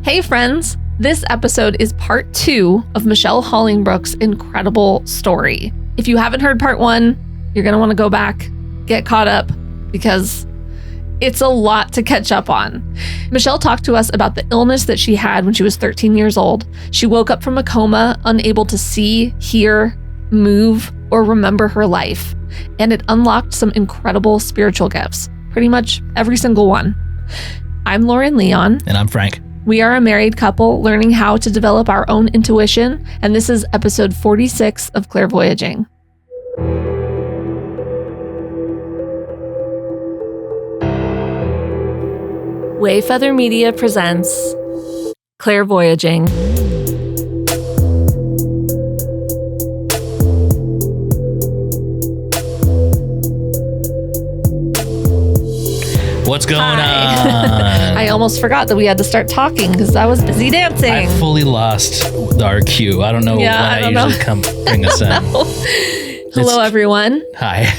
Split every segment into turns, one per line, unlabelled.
Hey friends, this episode is part 2 of Michelle Holling-Brooks' incredible story. If you haven't heard part 1, you're going to want to go back, get caught up, because it's a lot to catch up on. Michelle talked to us about the illness that she had when she was 13 years old. She woke up from a coma, unable to see, hear, move, or remember her life. And it unlocked some incredible spiritual gifts. Pretty much every single one. I'm Lauren Leon.
And I'm Frank.
We are a married couple learning how to develop our own intuition, and this is episode 46 of Clairvoyaging. Wayfeather Media presents Clairvoyaging.
What's going on?
I almost forgot that we had to start talking because I was busy dancing.
I fully lost our cue. I don't know when I usually come bring us in.
Hello, everyone.
Hi.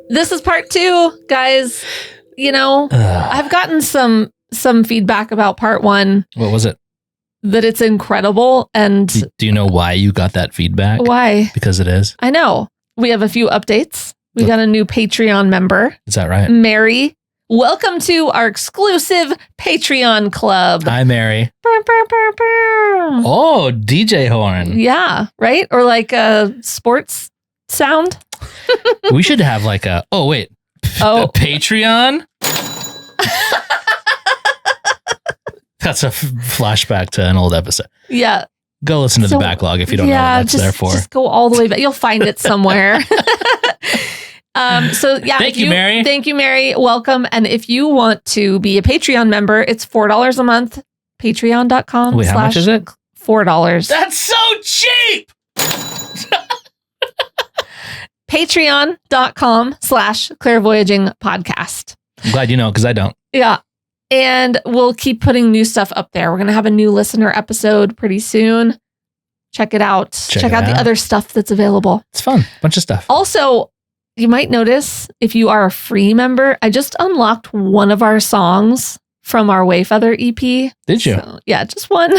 This is part 2, guys. You know, I've gotten some feedback about part 1.
What was it?
That it's incredible. And
do you know why you got that feedback?
Why?
Because it is.
I know. We have a few updates. We got a new Patreon member.
Is that right?
Mary. Welcome to our exclusive Patreon club.
Hi, Mary.
Burr, burr, burr, burr.
Oh, DJ horn.
Yeah, right? Or like a sports sound.
We should have like a Patreon? That's a flashback to an old episode.
Yeah.
Go listen to the backlog if you don't know what that's there for.
Just go all the way back. You'll find it somewhere.
Thank you, Mary.
Thank you, Mary. Welcome. And if you want to be a Patreon member, it's $4 a month. Patreon.com.
Wait, how much is it?
$4.
That's so cheap.
Patreon.com/clairvoyaging podcast.
I'm glad you know, because I don't.
Yeah. And we'll keep putting new stuff up there. We're going to have a new listener episode pretty soon. Check it out. Check out the other stuff that's available.
It's fun. Bunch of stuff.
Also, you might notice if you are a free member, I just unlocked one of our songs from our Wayfeather EP.
Did you?
So, yeah, just one.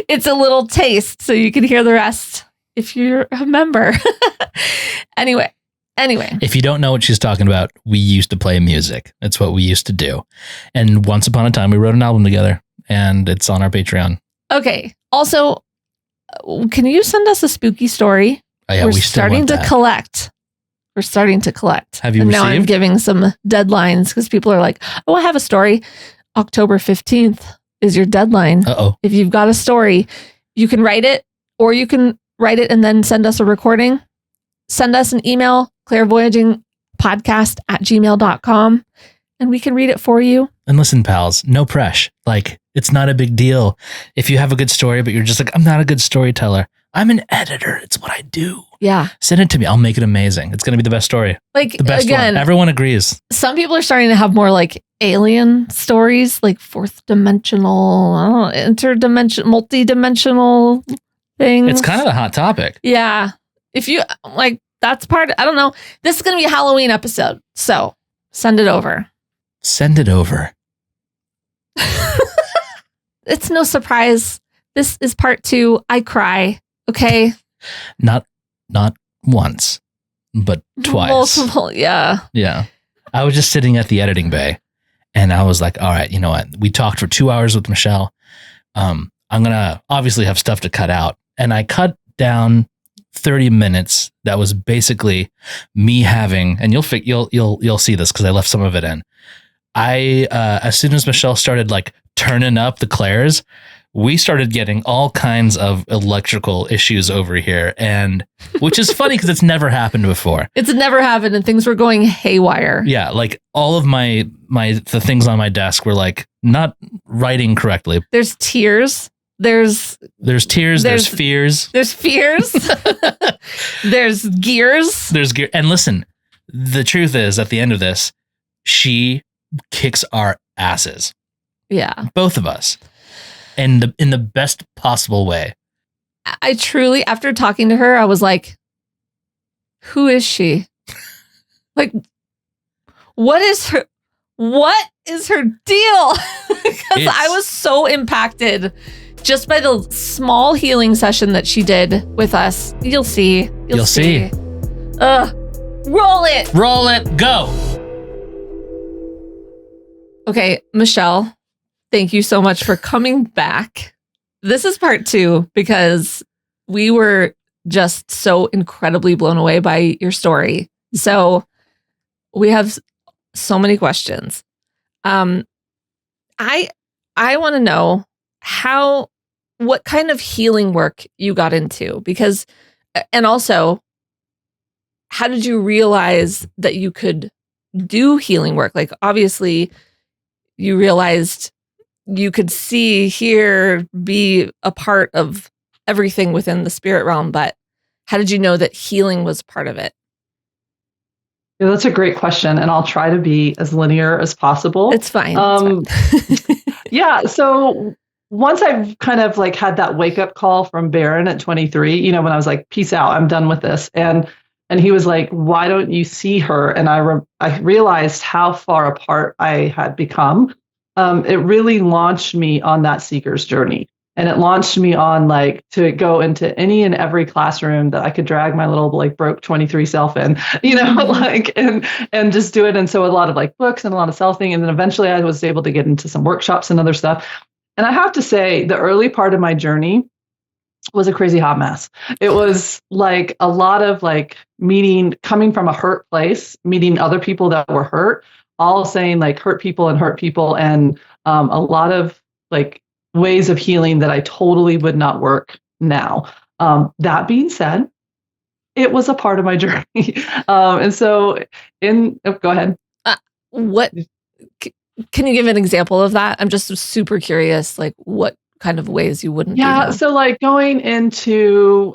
It's a little taste, so you can hear the rest if you're a member. Anyway.
If you don't know what she's talking about, we used to play music. That's what we used to do. And once upon a time, we wrote an album together, and it's on our Patreon.
Okay. Also, can you send us a spooky story?
Oh, yeah,
We're starting to collect. We're starting to collect.
Have you
and
received?
Now I'm giving some deadlines because people are like, oh, I have a story. October 15th is your deadline.
Uh-oh.
If you've got a story, you can write it, or you can write it and then send us a recording. Send us an email, clairvoyagingpodcast@gmail.com, and we can read it for you.
And listen, pals, no pressure. Like, it's not a big deal. If you have a good story, but you're just like, I'm not a good storyteller. I'm an editor. It's what I do.
Yeah.
Send it to me. I'll make it amazing. It's going to be the best story.
Like,
the best
again,
one. Everyone agrees.
Some people are starting to have more like alien stories, like fourth dimensional, interdimensional, multi-dimensional things.
It's kind of a hot topic.
Yeah. If you like, that's part, I don't know. This is going to be a Halloween episode. So send it over.
Send it over.
It's no surprise. This is part 2. I cry. Okay.
Not once, but twice.
Multiple. Yeah.
Yeah. I was just sitting at the editing bay and I was like, all right, you know what? We talked for 2 hours with Michelle. I'm going to obviously have stuff to cut out. And I cut down 30 minutes. That was basically me having, and you'll see this because I left some of it in. As soon as Michelle started like turning up the clairs, we started getting all kinds of electrical issues over here, and which is funny because it's never happened before.
It's never happened, and things were going haywire.
Yeah, like all of the things on my desk were like not writing correctly.
There's tears. There's
tears. There's fears.
There's fears. There's gears.
There's gear. And listen, the truth is, at the end of this, she kicks our asses.
Yeah,
both of us. And in the best possible way.
I truly, after talking to her, I was like, who is she? Like, what is her deal? Because I was so impacted just by the small healing session that she did with us. You'll see.
You'll see.
Roll it.
Roll it. Go.
Okay, Michelle, thank you so much for coming back. This is part 2 because we were just so incredibly blown away by your story. So we have so many questions. I want to know what kind of healing work you got into, because, and also, how did you realize that you could do healing work? Like, obviously, you realized you could see, hear, be a part of everything within the spirit realm, but how did you know that healing was part of it?
Yeah, that's a great question, and I'll try to be as linear as possible.
It's fine.
Yeah. So once I've kind of like had that wake up call from Baron at 23, when I was like, peace out, I'm done with this. And he was like, why don't you see her? And I realized how far apart I had become. It really launched me on that seeker's journey. And it launched me on like to go into any and every classroom that I could drag my little like broke 23 self in, like, and just do it. And so a lot of like books and a lot of self-thing. And then eventually I was able to get into some workshops and other stuff. And I have to say the early part of my journey was a crazy hot mess. It was like a lot of like coming from a hurt place, meeting other people that were hurt, all saying like hurt people. And a lot of like ways of healing that I totally would not work now. That being said, it was a part of my journey. And so go ahead.
What can you give an example of that? I'm just super curious, like what kind of ways you wouldn't do that?
So like going into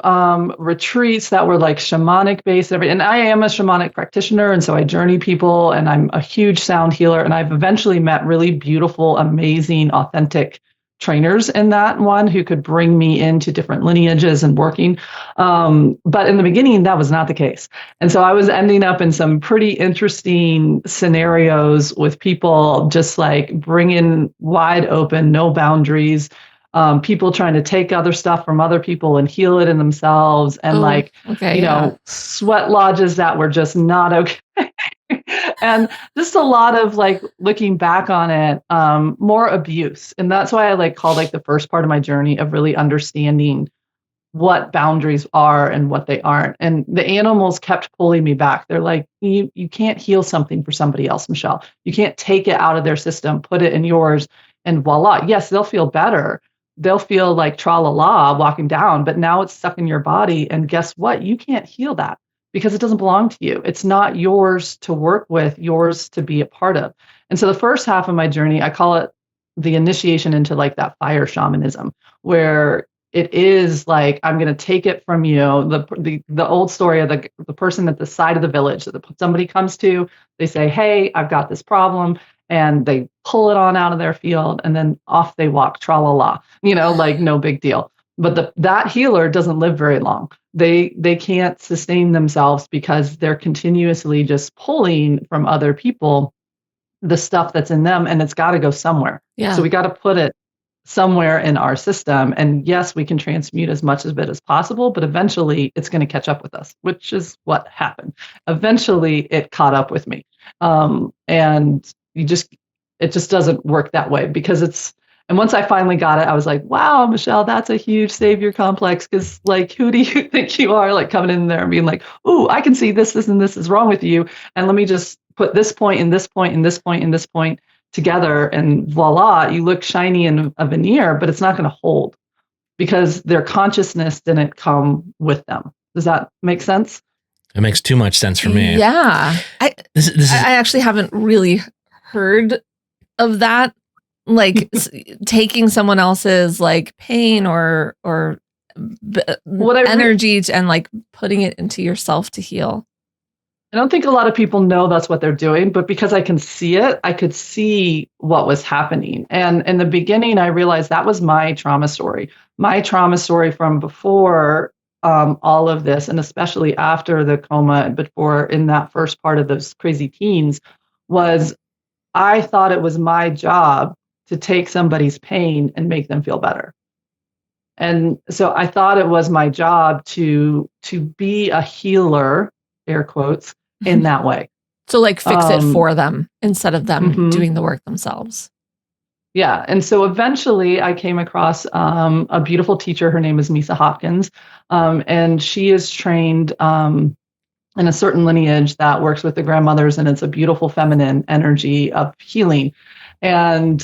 retreats that were like shamanic based, and I am a shamanic practitioner, and so I journey people, and I'm a huge sound healer, and I've eventually met really beautiful, amazing, authentic trainers in that one who could bring me into different lineages and working. But in the beginning, that was not the case. And so I was ending up in some pretty interesting scenarios with people just like bringing wide open, no boundaries, people trying to take other stuff from other people and heal it in themselves, and sweat lodges that were just not okay. And just a lot of like looking back on it, more abuse. And that's why I like called like the first part of my journey of really understanding what boundaries are and what they aren't. And the animals kept pulling me back. They're like, you can't heal something for somebody else, Michelle. You can't take it out of their system, put it in yours, and voila. Yes, they'll feel better. They'll feel like tra-la-la walking down, but now it's stuck in your body. And guess what? You can't heal that because it doesn't belong to you. It's not yours to work with, yours to be a part of. And so the first half of my journey, I call it the initiation into like that fire shamanism, where it is like, I'm going to take it from you. The old story of the person at the side of the village that somebody comes to, they say, hey, I've got this problem. And they pull it on out of their field, and then off they walk, tra-la-la, like no big deal. But that healer doesn't live very long. They can't sustain themselves because they're continuously just pulling from other people the stuff that's in them, and it's got to go somewhere.
Yeah.
So we got to put it somewhere in our system. And yes, we can transmute as much of it as possible, but eventually it's going to catch up with us, which is what happened. Eventually it caught up with me. And it just doesn't work that way and once I finally got it, I was like, wow, Michelle, that's a huge savior complex. Cause like, who do you think you are? Like coming in there and being like, oh, I can see this, and this is wrong with you. And let me just put this point and this point and this point and this point together, and voila, you look shiny in a veneer, but it's not going to hold because their consciousness didn't come with them. Does that make sense?
It makes too much sense for me.
Yeah. I actually haven't really heard of that, like taking someone else's like pain or energy and like putting it into yourself to heal.
I don't think a lot of people know that's what they're doing, but because I can see it, I could see what was happening. And in the beginning, I realized that was my trauma story from before all of this, and especially after the coma and before in that first part of those crazy teens, was I thought it was my job to take somebody's pain and make them feel better. And so I thought it was my job to be a healer, air quotes, in that way.
So like fix it for them instead of them doing the work themselves.
Yeah. And so eventually I came across a beautiful teacher. Her name is Misa Hopkins. And she is trained in a certain lineage that works with the grandmothers. And it's a beautiful feminine energy of healing. And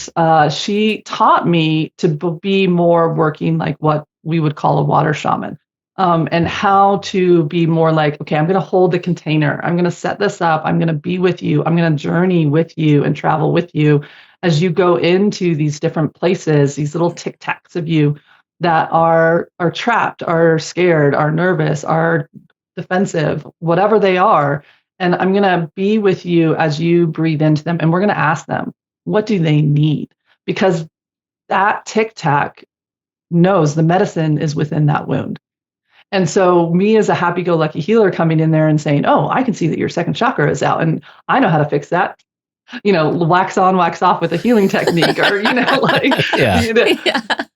she taught me to be more working like what we would call a water shaman. And how to be more like, okay, I'm going to hold the container. I'm going to set this up. I'm going to be with you. I'm going to journey with you and travel with you as you go into these different places, these little tic-tacs of you that are trapped, are scared, are nervous, are defensive, whatever they are. And I'm going to be with you as you breathe into them. And we're going to ask them, what do they need? Because that tic-tac knows the medicine is within that wound. And so me as a happy-go-lucky healer coming in there and saying, oh, I can see that your second chakra is out and I know how to fix that. Wax on, wax off with a healing technique or,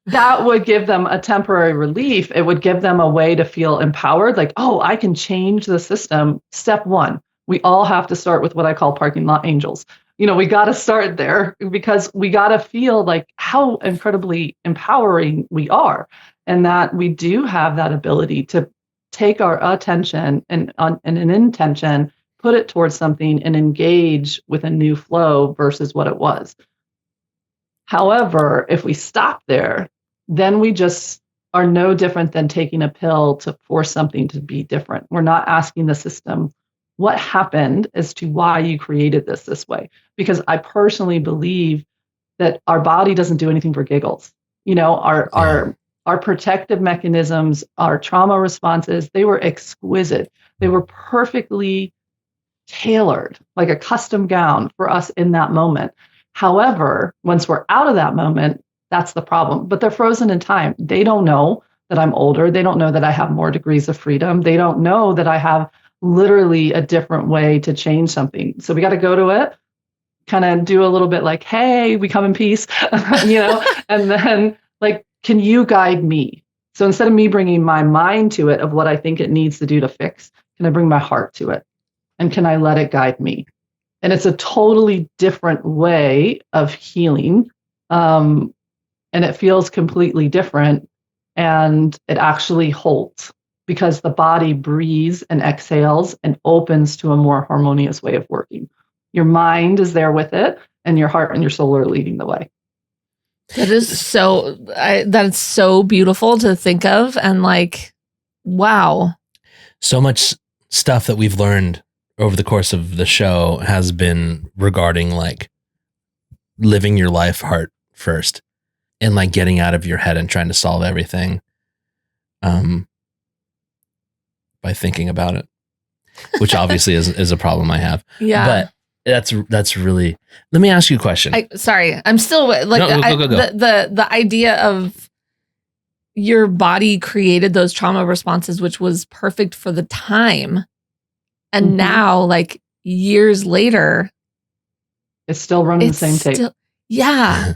that would give them a temporary relief. It would give them a way to feel empowered. Like, oh, I can change the system. Step one, we all have to start with what I call parking lot angels. We got to start there because we got to feel like how incredibly empowering we are. And that we do have that ability to take our attention and an intention, put it towards something and engage with a new flow versus what it was. However, if we stop there, then we just are no different than taking a pill to force something to be different. We're not asking the system what happened as to why you created this way. Because I personally believe that our body doesn't do anything for giggles. Our protective mechanisms, our trauma responses, they were exquisite. They were perfectly tailored, like a custom gown for us in that moment. However, once we're out of that moment, that's the problem. But they're frozen in time. They don't know that I'm older. They don't know that I have more degrees of freedom. They don't know that I have literally a different way to change something. So we got to go to it, kind of do a little bit like, hey, we come in peace, and then like, can you guide me? So instead of me bringing my mind to it of what I think it needs to do to fix, can I bring my heart to it? And can I let it guide me? And it's a totally different way of healing. And it feels completely different. And it actually holds because the body breathes and exhales and opens to a more harmonious way of working. Your mind is there with it, and your heart and your soul are leading the way.
That is so beautiful to think of. And like, wow.
So much stuff that we've learned over the course of the show has been regarding like living your life heart first and like getting out of your head and trying to solve everything by thinking about it, which obviously is a problem I have.
Yeah.
But that's really, let me ask you a question.
I'm still like,
go.
The idea of your body created those trauma responses, which was perfect for the time. And now, like years later,
it's still running the same tape.
Yeah.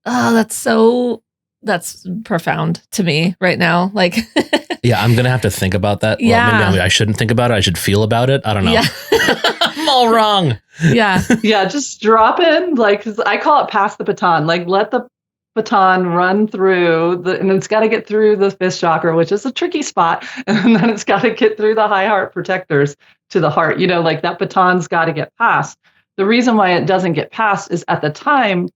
Oh, that's profound to me right now. Like,
yeah, I'm going to have to think about that.
Yeah.
Well, maybe I shouldn't think about it. I should feel about it. I don't know.
Yeah.
I'm all wrong.
Yeah.
Yeah. Just drop in. Like, 'cause I call it pass the baton. Like, let the baton run through and it's got to get through the fifth chakra, which is a tricky spot. And then it's got to get through the high heart protectors to the heart. Like that baton's got to get passed. The reason why it doesn't get passed is at the time,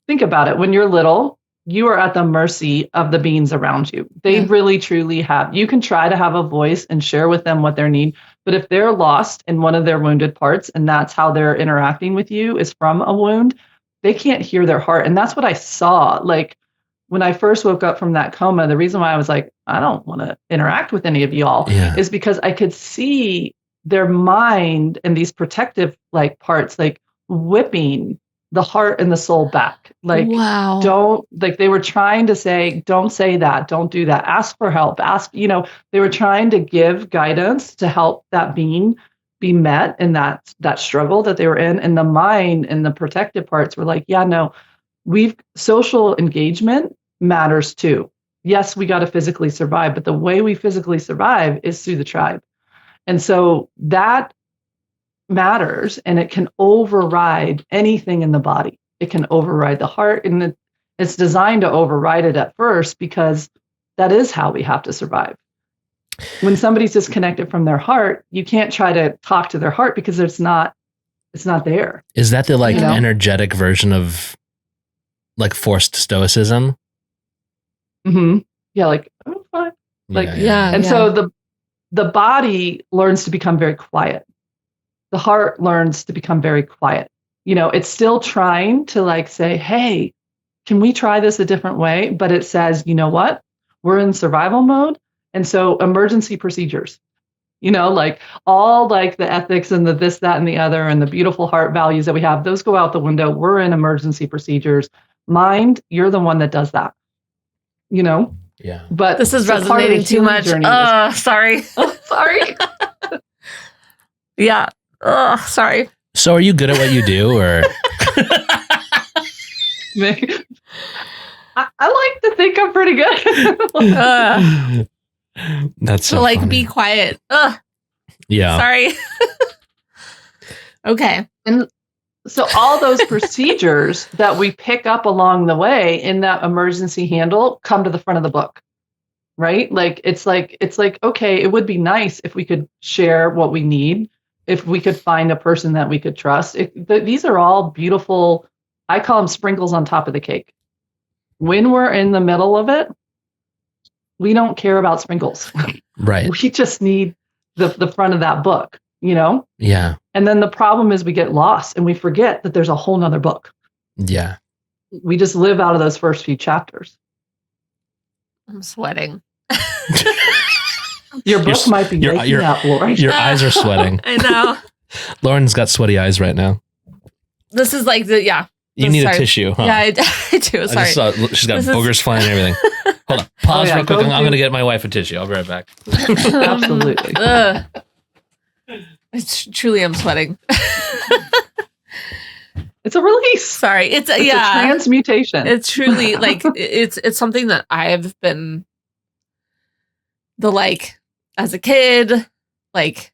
think about it. When you're little, you are at the mercy of the beings around you. They really, truly have. You can try to have a voice and share with them what they need. But if they're lost in one of their wounded parts, and that's how they're interacting with you is from a wound, they can't hear their heart. And that's what I saw. Like when I first woke up from that coma, the reason why I was like, I don't want to interact with any of y'all is because I could see their mind and these protective like parts, like whipping the heart and the soul back. Like,
wow.
They were trying to say, don't say that, don't do that, ask for help, they were trying to give guidance to help that being be met in that struggle that they were in. And the mind and the protective parts were like, yeah, no, social engagement matters too. Yes, we got to physically survive, but the way we physically survive is through the tribe. And so that matters, and it can override anything in the body. It can override the heart, and it's designed to override it at first because that is how we have to survive. When somebody's disconnected from their heart, you can't try to talk to their heart because it's not there.
Is that the
You know?
energetic version of like forced stoicism?
Mm-hmm. Yeah, like, oh, fine. Like, and so the body learns to become very quiet. The heart learns to become very quiet. It's still trying to like say, hey, can we try this a different way? But it says, you know what? We're in survival mode. And so emergency procedures, like all like the ethics and the this, that, and the other, and the beautiful heart values that we have, those go out the window. We're in emergency procedures. Mind, you're the one that does that,
Yeah.
But
this is resonating too much. Sorry.
Sorry.
Yeah. Sorry.
So are you good at what you do, or?
I like to think I'm pretty good.
That's so
like
funny.
be quiet.
Yeah.
Sorry. Okay.
And so all those procedures that we pick up along the way in that emergency handle come to the front of the book, right? It's like, okay, it would be nice if we could share what we need, if we could find a person that we could trust. These are all beautiful, I call them sprinkles on top of the cake. When we're in the middle of it, we don't care about sprinkles.
Right.
We just need the front of that book,
Yeah.
And then the problem is we get lost and we forget that there's a whole nother book.
Yeah.
We just live out of those first few chapters.
I'm sweating.
Your book might be making that, Lauren.
Your eyes are sweating.
I know.
Lauren's got sweaty eyes right now.
This is like
You need a tissue, huh?
Yeah, I do. Sorry.
She's got boogers flying and everything. Hold on. Pause real quick. I'm going to get my wife a tissue. I'll be right back.
Absolutely.
It's truly, I'm sweating.
It's a release.
Sorry. It's a
transmutation.
It's truly like, it's something that I've been as a kid, like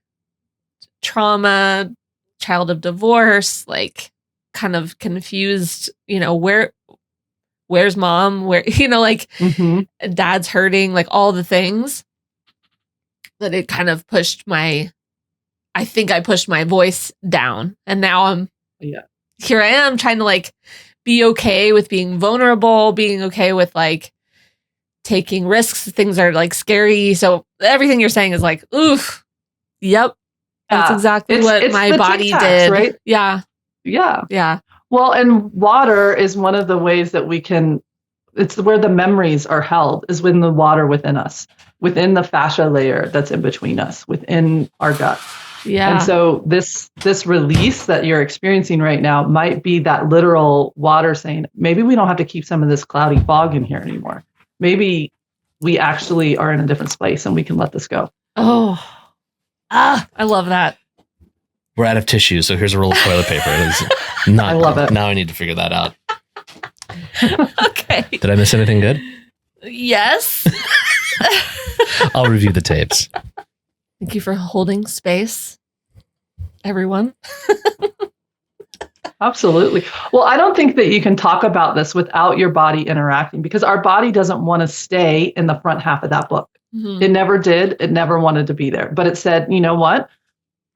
trauma, child of divorce, like kind of confused, where's mom, dad's hurting, like all the things that it kind of pushed I think I pushed my voice down, and now here I am trying to like be okay with being vulnerable, being okay with like taking risks. Things are like scary. So everything you're saying is like, oof. Yep. That's exactly what my body did.
Right?
Yeah.
Yeah.
Yeah.
Well, and water is one of the ways that we can, it's where the memories are held, is within the water within us, within the fascia layer that's in between us, within our gut.
Yeah.
And so this release that you're experiencing right now might be that literal water saying, maybe we don't have to keep some of this cloudy fog in here anymore. Maybe we actually are in a different space and we can let this go.
Oh, I love that.
We're out of tissue, so here's a roll of toilet paper. I
love it.
Now I need to figure that out.
Okay.
Did I miss anything good?
Yes.
I'll review the tapes.
Thank you for holding space, everyone.
Absolutely. Well, I don't think that you can talk about this without your body interacting, because our body doesn't want to stay in the front half of that book.
Mm-hmm.
It never did. It never wanted to be there. But it said, you know what?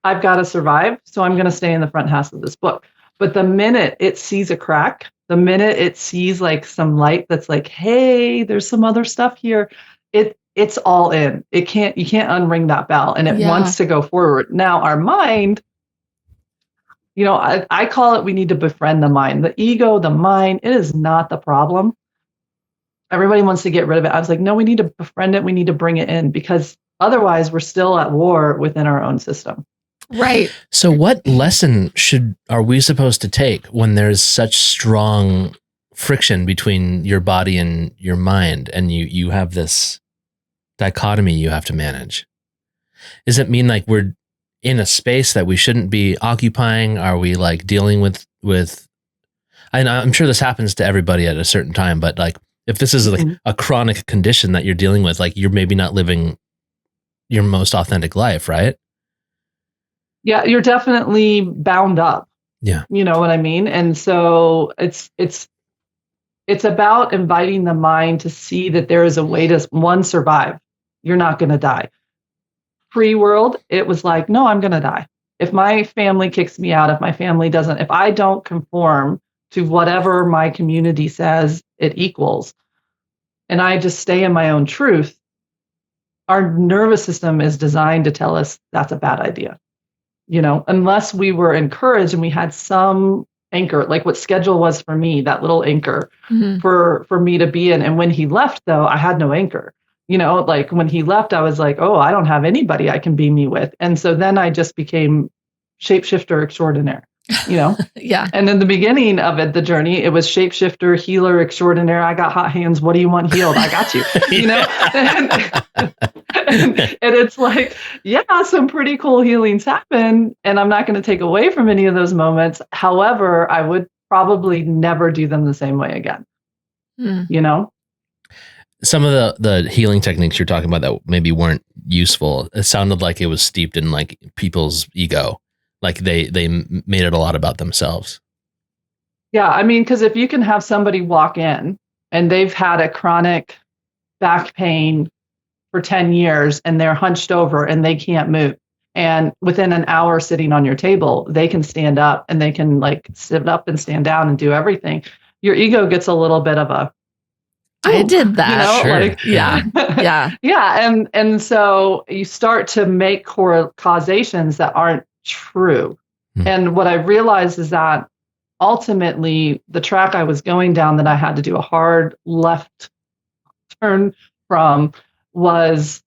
I've got to survive, so I'm going to stay in the front half of this book. But the minute it sees a crack, the minute it sees like some light that's like, hey, there's some other stuff here, it's all in. You can't unring that bell, and it wants to go forward. Now our mind, I call it, we need to befriend the mind. The ego, the mind, it is not the problem. Everybody wants to get rid of it. I was like, no, we need to befriend it. We need to bring it in, because otherwise we're still at war within our own system.
Right.
So what lesson are we supposed to take when there's such strong friction between your body and your mind, and you have this dichotomy you have to manage? Does it mean like we're in a space that we shouldn't be occupying? Are we like dealing with I'm sure this happens to everybody at a certain time, but like if this is like a chronic condition that you're dealing with, like you're maybe not living your most authentic life, right?
Yeah, you're definitely bound up.
Yeah.
You know what I mean? And so it's about inviting the mind to see that there is a way to, one, survive. You're not going to die. Pre-world, it was like, no, I'm going to die. If my family kicks me out, if my family doesn't, if I don't conform to whatever my community says it equals, and I just stay in my own truth, our nervous system is designed to tell us that's a bad idea. You know, unless we were encouraged and we had some anchor, like what schedule was for me, that little anchor for me to be in. And when he left, though, I had no anchor. You know, like when he left, I was like, oh, I don't have anybody I can be me with. And so then I just became shapeshifter extraordinaire, you know?
Yeah.
And in the beginning of it, the journey, it was shapeshifter, healer extraordinaire. I got hot hands. What do you want healed? I got you, you know? And it's like, yeah, some pretty cool healings happen. And I'm not going to take away from any of those moments. However, I would probably never do them the same way again, you know?
Some of the healing techniques you're talking about that maybe weren't useful, it sounded like it was steeped in like people's ego. Like they made it a lot about themselves.
Yeah. I mean, because if you can have somebody walk in and they've had a chronic back pain for 10 years and they're hunched over and they can't move. And within an hour sitting on your table, they can stand up and they can like sit up and stand down and do everything. Your ego gets a little bit of a,
I did that.
You know,
sure.
like,
Yeah.
Yeah. And so you start to make causations that aren't true. And what I realized is that ultimately the track I was going down that I had to do a hard left turn from was,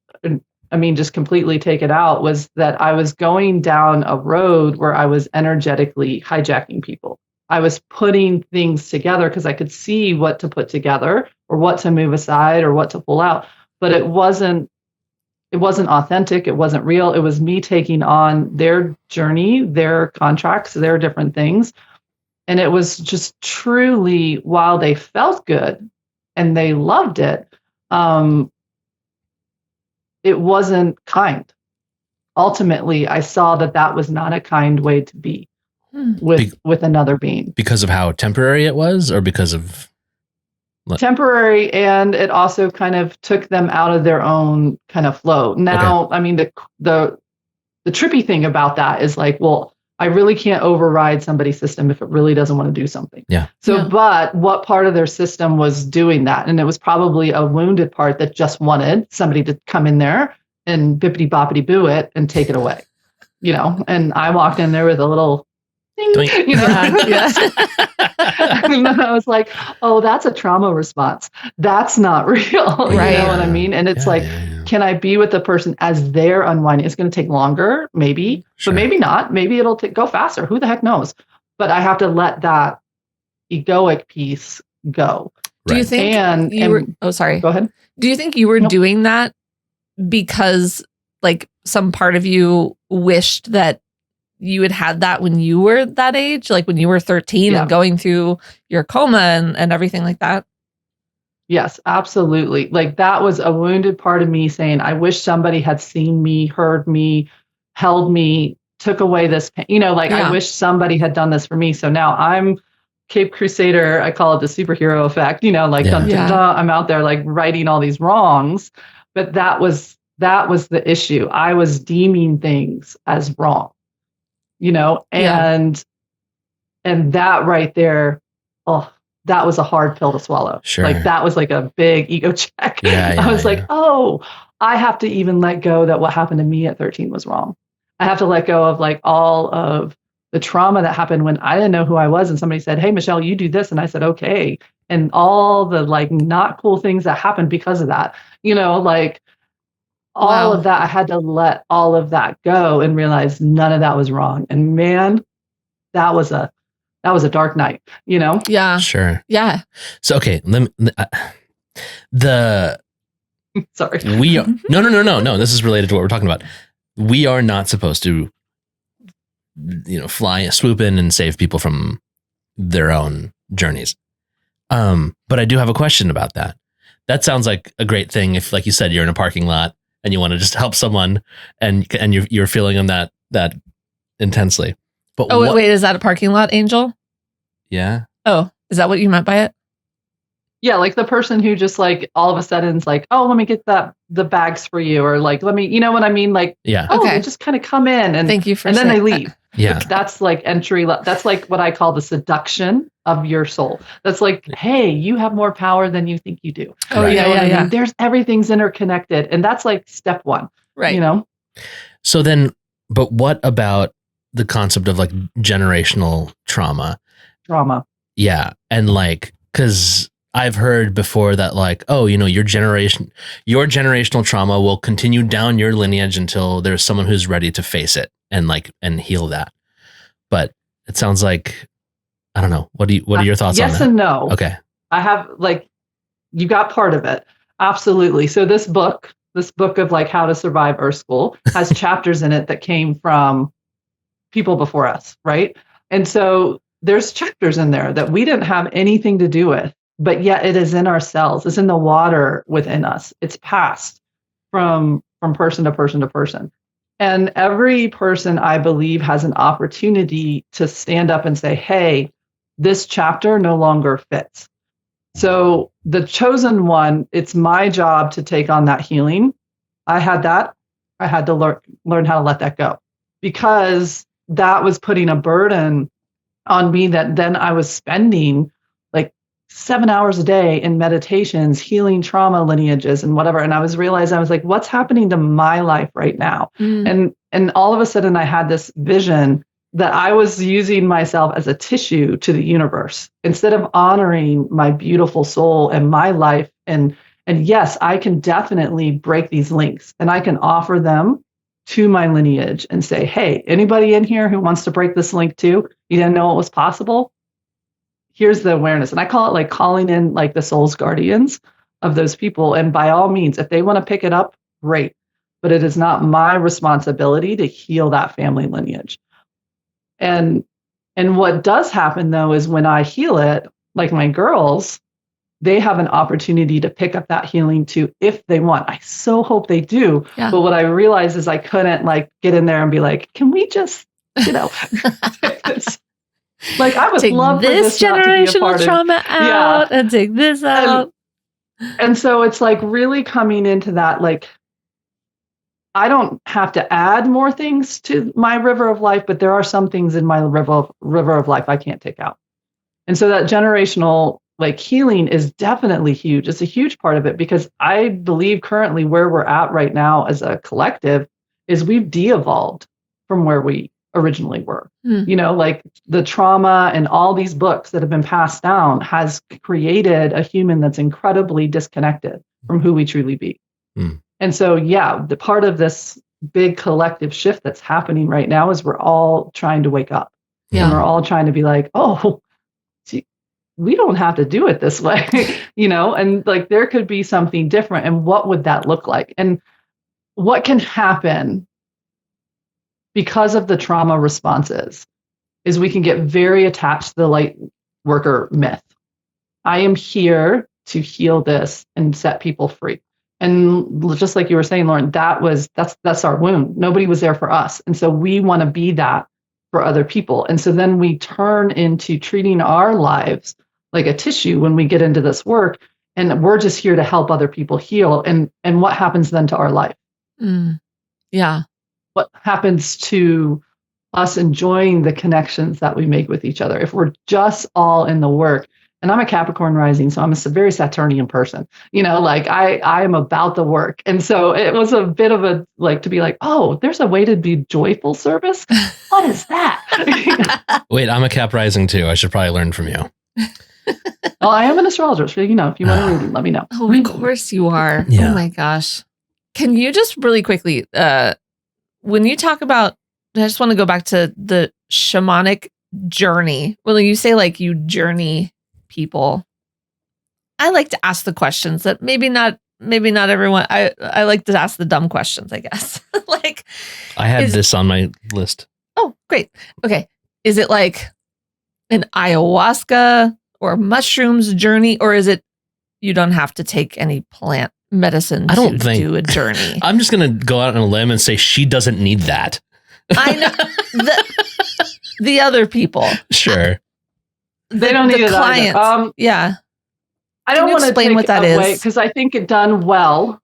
I mean, just completely take it out, was that I was going down a road where I was energetically hijacking people. I was putting things together because I could see what to put together or what to move aside or what to pull out. But it wasn't authentic. It wasn't real. It was me taking on their journey, their contracts, their different things. And it was just truly, while they felt good and they loved it, it wasn't kind. Ultimately, I saw that was not a kind way to be with another being.
Because of how temporary it was, or because of
temporary, and it also kind of took them out of their own kind of flow. Now, okay. I mean, the trippy thing about that is like, well, I really can't override somebody's system if it really doesn't want to do something.
Yeah.
So, but what part of their system was doing that? And it was probably a wounded part that just wanted somebody to come in there and bippity boppity boo it and take it away, you know? And I walked in there with a little ding, you know?
Yeah.
And then I was like, oh, that's a trauma response. That's not real.
Right.
You know what I mean? And it's can I be with the person as they're unwinding? It's going to take longer, maybe, but maybe not. Maybe it'll go faster. Who the heck knows? But I have to let that egoic piece go.
Do you think oh, sorry.
Go ahead.
Do you think you were doing that because like some part of you wished that you had that when you were that age, like when you were 13 and going through your coma and everything like that?
Yes, absolutely. Like that was a wounded part of me saying, I wish somebody had seen me, heard me, held me, took away this pain. You know, like I wish somebody had done this for me. So now I'm Cape Crusader. I call it the superhero effect, you know, like I'm out there like righting all these wrongs. But that was the issue. I was deeming things as wrong, you know, and that right there, that was a hard pill to swallow.
Sure.
Like that was like a big ego check. I was like, I have to even let go that what happened to me at 13 was wrong. I have to let go of like all of the trauma that happened when I didn't know who I was. And somebody said, hey, Michelle, you do this. And I said, okay. And all the like not cool things that happened because of that, you know, like all of that, I had to let all of that go and realize none of that was wrong. And man, that was a dark night, you know?
Yeah.
Sure.
Yeah.
So, okay.
Sorry.
We are, no. This is related to what we're talking about. We are not supposed to, you know, swoop in and save people from their own journeys. But I do have a question about that. That sounds like a great thing if, like you said, you're in a parking lot and you want to just help someone and you're feeling them that intensely. But
wait, is that a parking lot angel?
Yeah.
Oh, is that what you meant by it?
Yeah, like the person who just like all of a sudden is like, oh, let me get the bags for you, or like, let me, you know what I mean? Like,
yeah.
oh,
Okay.
they just kind of come in and
thank you for
and then they
saying
leave.
that.
Yeah.
That's like that's like what I call the seduction of your soul. That's like, hey, you have more power than you think you do.
Oh,
Right.
You know
yeah,
what I
yeah.
mean? Everything's interconnected, and that's like step one.
Right.
You know.
So then, but what about the concept of like generational trauma?
Drama.
Yeah. And like, because I've heard before that like, oh, you know, your generational trauma will continue down your lineage until there's someone who's ready to face it and heal that. But it sounds like, I don't know. What are your thoughts on that?
Yes and no.
Okay.
I have like, you got part of it. Absolutely. So this book of like how to survive Earth School has chapters in it that came from people before us, right? And so there's chapters in there that we didn't have anything to do with, but yet it is in our cells. It's in the water within us. It's passed from person to person to person. And every person, I believe, has an opportunity to stand up and say, hey, this chapter no longer fits. So the chosen one, it's my job to take on that healing. I had to learn how to let that go, because that was putting a burden on me that then I was spending like 7 hours a day in meditations, healing trauma lineages and whatever. And I was like, what's happening to my life right now? And all of a sudden I had this vision that I was using myself as a tissue to the universe instead of honoring my beautiful soul and my life. And yes, I can definitely break these links and I can offer them to my lineage and say, hey, anybody in here who wants to break this link too? You didn't know it was possible? Here's the awareness. And I call it like calling in like the soul's guardians of those people. And by all means, if they want to pick it up, great. But it is not my responsibility to heal that family lineage. And what does happen though is when I heal it, like my girls, they have an opportunity to pick up that healing too if they want. I so hope they do.
Yeah.
But what I realized is I couldn't like get in there and be like, can we just, you know, like I would
take
love
this
for this not to be a
generational
part
trauma out and take this out.
And so it's like really coming into that, like, I don't have to add more things to my river of life, but there are some things in my river of life I can't take out. And so that generational like healing is definitely huge. It's a huge part of it, because I believe currently where we're at right now as a collective is we've de-evolved from where we originally were. You know, like the trauma and all these books that have been passed down has created a human that's incredibly disconnected from who we truly be. And so, yeah, the part of this big collective shift that's happening right now is we're all trying to wake up.
Yeah.
And we're all trying to be like, oh, gee, we don't have to do it this way, you know, and like there could be something different. And what would that look like? And what can happen because of the trauma responses is we can get very attached to the light worker myth. I am here to heal this and set people free. And just like you were saying, Lauren, that's our wound. Nobody was there for us. And so we want to be that for other people. And so then we turn into treating our lives like a tissue when we get into this work, and we're just here to help other people heal. And what happens then to our life?
Yeah.
What happens to us enjoying the connections that we make with each other if we're just all in the work? And I'm a Capricorn rising, so I'm a very Saturnian person. You know, like I am about the work. And so it was a bit of a like to be like, oh, there's a way to be joyful service. What is that?
Wait, I'm a Cap rising too. I should probably learn from you.
Well, I am an astrologer, so you know, if you want to read it, let me know.
Oh, of course you are.
Yeah.
Oh my gosh. Can you just really quickly, when you talk about, I just want to go back to the shamanic journey. When you say like you journey people, I like to ask the questions that maybe not everyone, I like to ask the dumb questions, I guess. Like,
I had this on my list.
Oh, great. Okay. Is it like an ayahuasca or mushrooms journey, or is it you don't have to take any plant medicine
I don't
to
think-
do a journey?
I'm just going to go out on a limb and say she doesn't need that.
I know the other people.
Sure.
They don't need it
clients.
either.
Yeah.
I
Can
don't
you
want to
explain
take
what that
away,
is?
because I think it done well.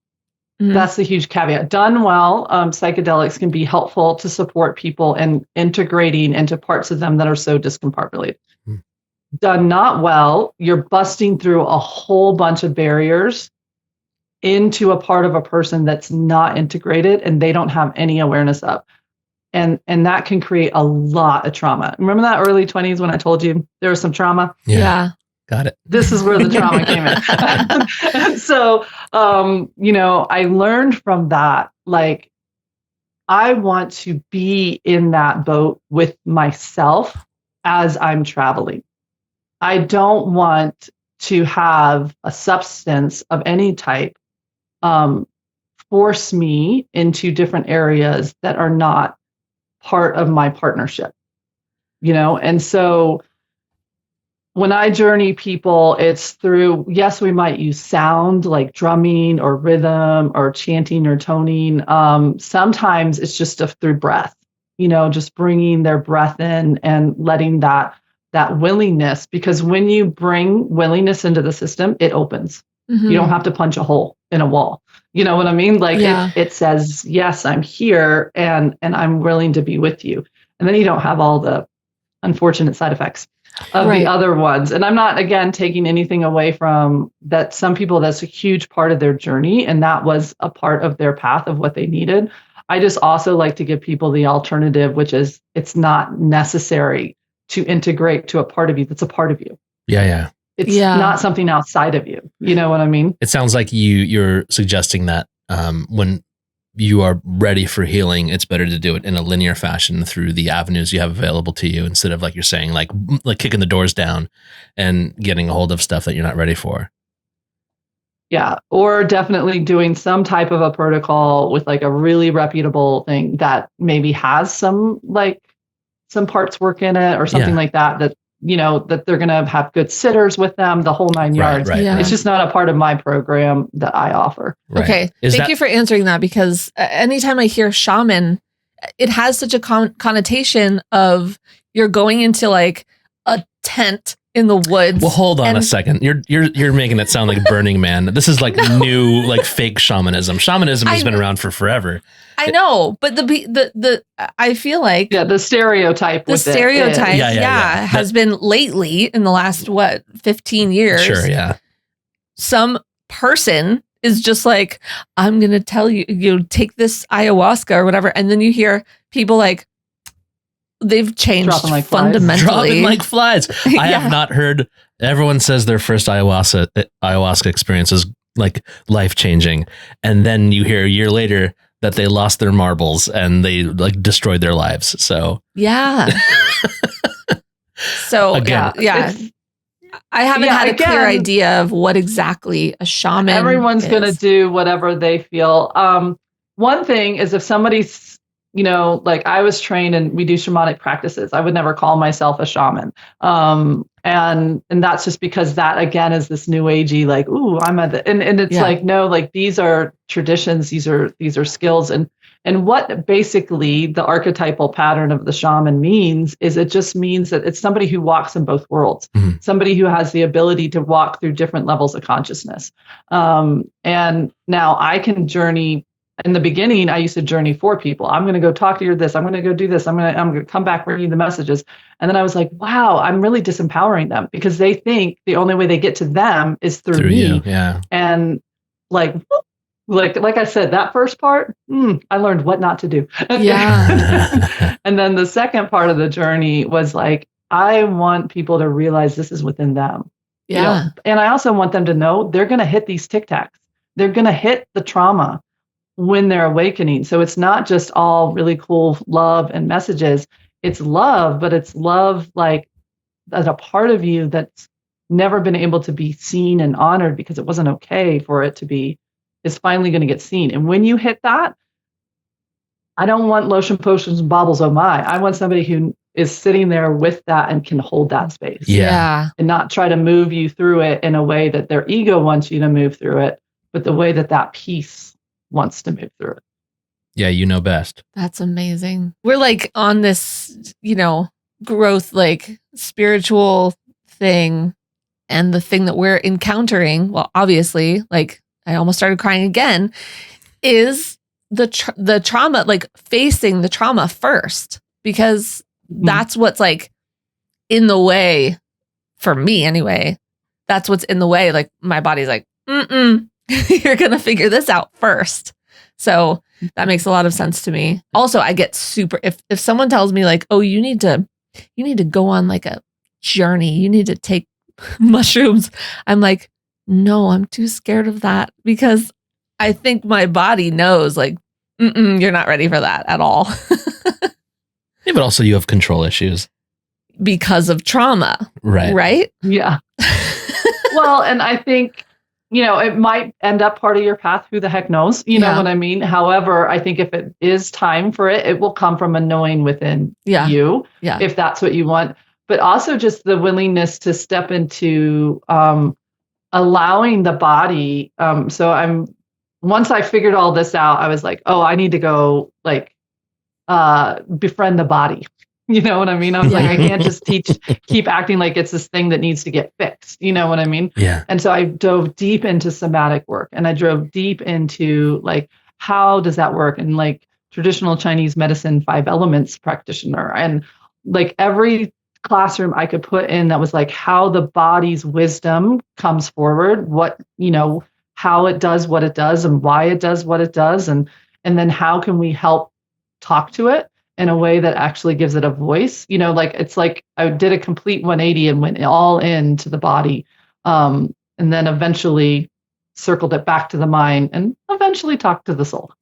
Mhm.
That's the huge caveat. Done well, psychedelics can be helpful to support people and integrating into parts of them that are so discompartmentalized.
Hmm.
Done not well, you're busting through a whole bunch of barriers into a part of a person that's not integrated and they don't have any awareness of. And that can create a lot of trauma. Remember that early 20s when I told you there was some trauma?
Yeah.
Got it.
This is where the trauma came in. So, I learned from that, like, I want to be in that boat with myself as I'm traveling. I don't want to have a substance of any type force me into different areas that are not part of my partnership, and so when I journey people, it's through, yes, we might use sound like drumming or rhythm or chanting or toning. Sometimes it's just through breath, just bringing their breath in and letting that willingness, because when you bring willingness into the system, it opens.
Mhm.
You don't have to punch a hole in a wall. You know what I mean? Like
Yeah.
it says, yes, I'm here and I'm willing to be with you. And then you don't have all the unfortunate side effects of
Right.
the other ones. And I'm not, again, taking anything away from that. Some people, that's a huge part of their journey. And that was a part of their path of what they needed. I just also like to give people the alternative, which is it's not necessary to integrate to a part of you that's a part of you.
Yeah.
It's
Yeah.
not something outside of you. You know what I mean?
It sounds like you're suggesting that when you are ready for healing, it's better to do it in a linear fashion through the avenues you have available to you, instead of, like you're saying, like kicking the doors down and getting a hold of stuff that you're not ready for.
Yeah. Or definitely doing some type of a protocol with like a really reputable thing that maybe has some parts work in it or something
Yeah.
like that, that they're going to have good sitters with them, the whole nine yards.
Right.
Yeah.
It's just not a part of my program that I offer.
Right.
Okay.
Is
Thank
that-
you for answering that, because anytime I hear shaman, it has such a connotation of you're going into like a tent in the woods.
Well, hold on
and-
a second. You're making it sound like Burning Man. This is like new, like fake shamanism. Shamanism has been around for forever.
I know, but the I feel like
Yeah. The stereotype.
the
with it
stereotype,
is-
Yeah.
has been lately in the last 15 years.
Sure, yeah.
Some person is just like, I'm gonna tell you, take this ayahuasca or whatever, and then you hear people like they've changed
Dropping like flies.
fundamentally.
Dropping like flies. I
Yeah.
have not heard. Everyone says their first ayahuasca experience is like life changing, and then you hear a year later that they lost their marbles and they like destroyed their lives. So
Yeah. So
Again.
yeah.
It's-
I haven't had a clear
again,
idea of what exactly a shaman
everyone's going to
is.
do whatever they feel. One thing is if somebody's, like I was trained and we do shamanic practices, I would never call myself a shaman. And that's just because that again is this new agey, like, ooh, I'm at the, and it's
Yeah.
like, no, like these are traditions, these are skills. And what basically the archetypal pattern of the shaman means is it just means that it's somebody who walks in both worlds,
Mhm.
somebody who has the ability to walk through different levels of consciousness. And now I can journey. In the beginning, I used to journey for people. I'm going to go talk to you this. I'm going to go do this. I'm going to come back bringing the messages. And then I was like, wow, I'm really disempowering them because they think the only way they get to them is through me.
you, yeah.
And like I said, that first part, I learned what not to do.
Yeah.
And then the second part of the journey was like, I want people to realize this is within them.
Yeah.
And I also want them to know they're going to hit these tic tacs. They're going to hit the trauma when they're awakening. So it's not just all really cool love and messages. It's love, but it's love like as a part of you that's never been able to be seen and honored because it wasn't okay for it to be, is finally going to get seen. And when you hit that, I don't want lotion potions and baubles, oh my. I want somebody who is sitting there with that and can hold that space.
Yeah.
And not try to move you through it in a way that their ego wants you to move through it, but the way that that piece wants to move through it.
Yeah, you know best.
That's amazing. We're like on this, growth, like spiritual thing. And the thing that we're encountering, well, obviously, like I almost started crying again, is the trauma, like facing the trauma first, because that's what's like in the way for me anyway. That's what's in the way. Like my body's like, you're going to figure this out first. So that makes a lot of sense to me. Also, I get super, if someone tells me like, oh, you need to go on like a journey, you need to take mushrooms, I'm like, no, I'm too scared of that, because I think my body knows like, you're not ready for that at all.
Yeah, but also you have control issues.
Because of trauma. Right?
Yeah. Well, and I think, it might end up part of your path. Who the heck knows? You know what I mean? However, I think if it is time for it, it will come from a knowing within you, if that's what you want. But also just the willingness to step into allowing the body. Once I figured all this out, I was like, oh, I need to go like befriend the body. You know what I mean? I was like, I can't just keep acting like it's this thing that needs to get fixed. You know what I mean?
Yeah.
And so I dove deep into somatic work, and I drove deep into like, how does that work? And like traditional Chinese medicine 5 elements practitioner, and like every classroom I could put in that was like how the body's wisdom comes forward, what, how it does what it does and why it does what it does. And then how can we help talk to it in a way that actually gives it a voice? Like it's like I did a complete 180 and went all into the body. And then eventually circled it back to the mind and eventually talked to the soul.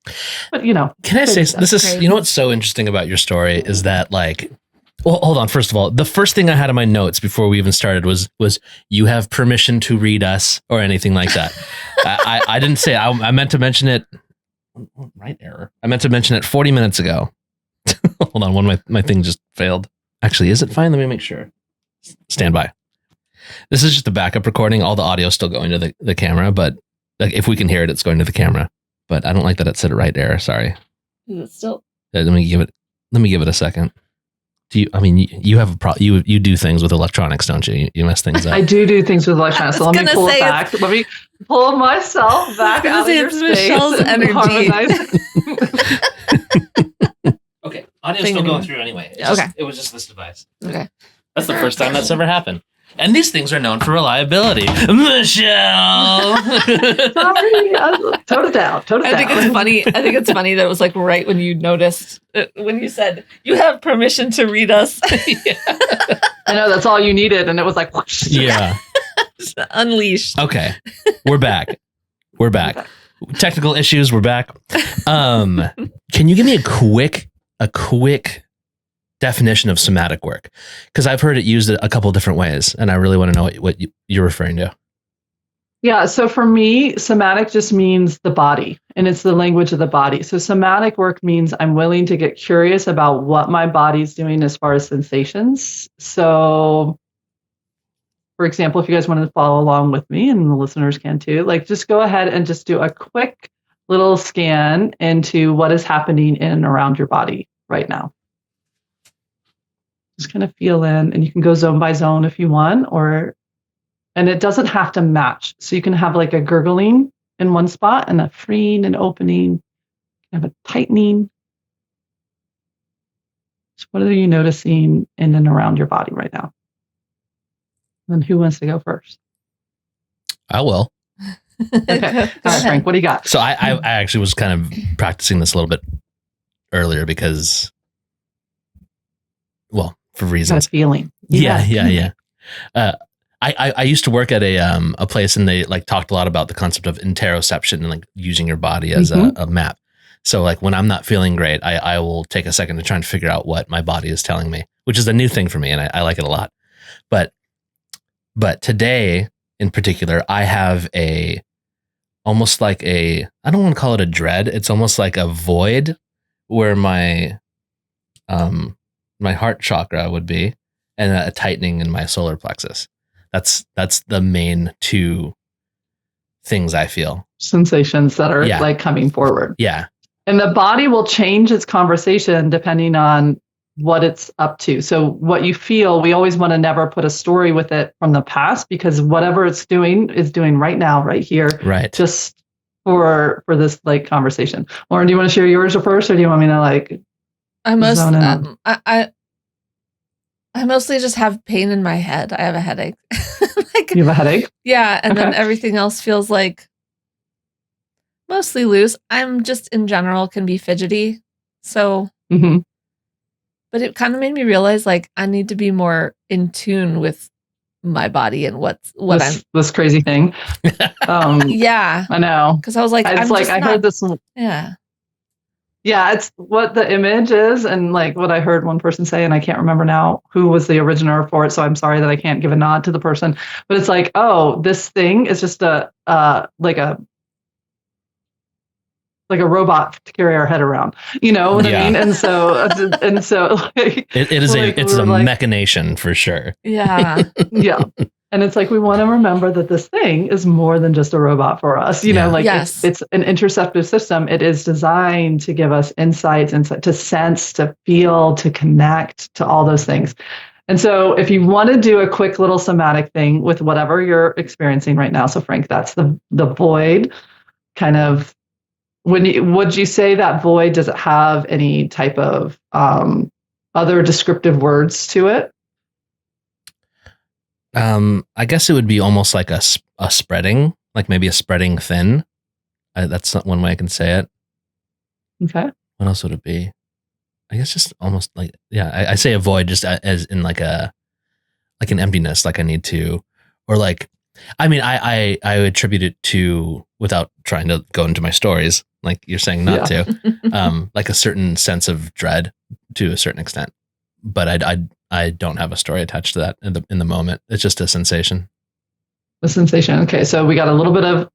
But,
can I say, this is, crazy. What's so interesting about your story is that like, well, hold on. First of all, the first thing I had in my notes before we even started was you have permission to read us or anything like that. I didn't say, I meant to mention it. Right error. I meant to mention it 40 minutes ago. Hold on. My thing just failed. Actually, is it fine? Let me make sure. Stand by. This is just a backup recording. All the audio is still going to the camera, but like if we can hear it, it's going to the camera. But I don't like that it said right error. Sorry.
Is it still?
Let me give it a second. You have a you do things with electronics, don't you? You mess things up.
I do things with electronics. So let me pull it back. Let me pull myself back out of your space.
Michelle's energy.
Okay, audio's still going through anyway. It was just this device.
Okay,
that's the first time that's ever happened. And these things are known for reliability. Michelle!
Sorry. Tone it down.
I think it's funny that it was like right when you noticed, when you said, you have permission to read us.
I know, that's all you needed. And it was like, whoosh.
Yeah.
Unleashed.
Okay. We're back. Technical issues. We're back. Can you give me a quick definition of somatic work, because I've heard it used a couple of different ways, and I really want to know what you're referring to.
Yeah, so for me, somatic just means the body, and it's the language of the body. So somatic work means I'm willing to get curious about what my body's doing as far as sensations. So, for example, if you guys want to follow along with me, and the listeners can too, like just go ahead and just do a quick little scan into what is happening in and around your body right now. Just kind of feel in, and you can go zone by zone if you want, and it doesn't have to match. So you can have like a gurgling in one spot and a freeing and opening, have a tightening. So what are you noticing in and around your body right now? And who wants to go first?
I will.
Okay. All right, Frank, what do you got?
So I actually was kind of practicing this a little bit earlier because, well, for reasons.
Got a feeling.
Yeah. I used to work at a place, and they like talked a lot about the concept of interoception and like using your body as a map. So like when I'm not feeling great, I will take a second to try and figure out what my body is telling me, which is a new thing for me, and I like it a lot. But today in particular, I have almost like I don't want to call it a dread. It's almost like a void where my my heart chakra would be, and a tightening in my solar plexus. That's the main two things I feel.
Sensations that are
Yeah.
like coming forward.
Yeah.
And the body will change its conversation depending on what it's up to. So what you feel, we always want to never put a story with it from the past, because whatever it's doing is doing right now, right here.
Right.
Just for this like conversation. Lauren, do you want to share yours first, or do you want me to like zone in on?
I mostly just have pain in my head. I have a headache. Like,
You have a headache?
yeah, and then
Okay.
everything else feels like mostly loose. I'm just in general can be fidgety. So,
Mm-hmm.
but it kind of made me realize like I need to be more in tune with my body and what
This crazy thing.
Yeah,
I know.
because I was like,
It's
I'm
like
just
I
not,
heard this.
yeah.
Yeah, it's what the image is, and like what I heard one person say, and I can't remember now who was the originator for it. So I'm sorry that I can't give a nod to the person. But it's like, oh, this thing is just a robot to carry our head around. You know what I
Yeah.
mean? And so like,
It is
like,
it's
we're
a
like,
machination for sure.
Yeah.
yeah. And it's like we want to remember that this thing is more than just a robot for us. You know,
Yeah.
like
Yes.
it's an interceptive system. It is designed to give us insights, to sense, to feel, to connect, to all those things. And so if you want to do a quick little somatic thing with whatever you're experiencing right now, so Frank, that's the void kind of. Would you say that void, does it have any type of other descriptive words to it?
I guess it would be almost like a spreading, like maybe a spreading thin. That's not one way I can say it.
Okay.
What else would it be? I guess just almost like, yeah, I say a void just as in like an emptiness, like I need to, or like, I mean, I attribute it to, without trying to go into my stories, like you're saying not to, like a certain sense of dread to a certain extent, but I don't have a story attached to that in the moment. It's just a sensation.
The sensation. Okay, so we got a little bit of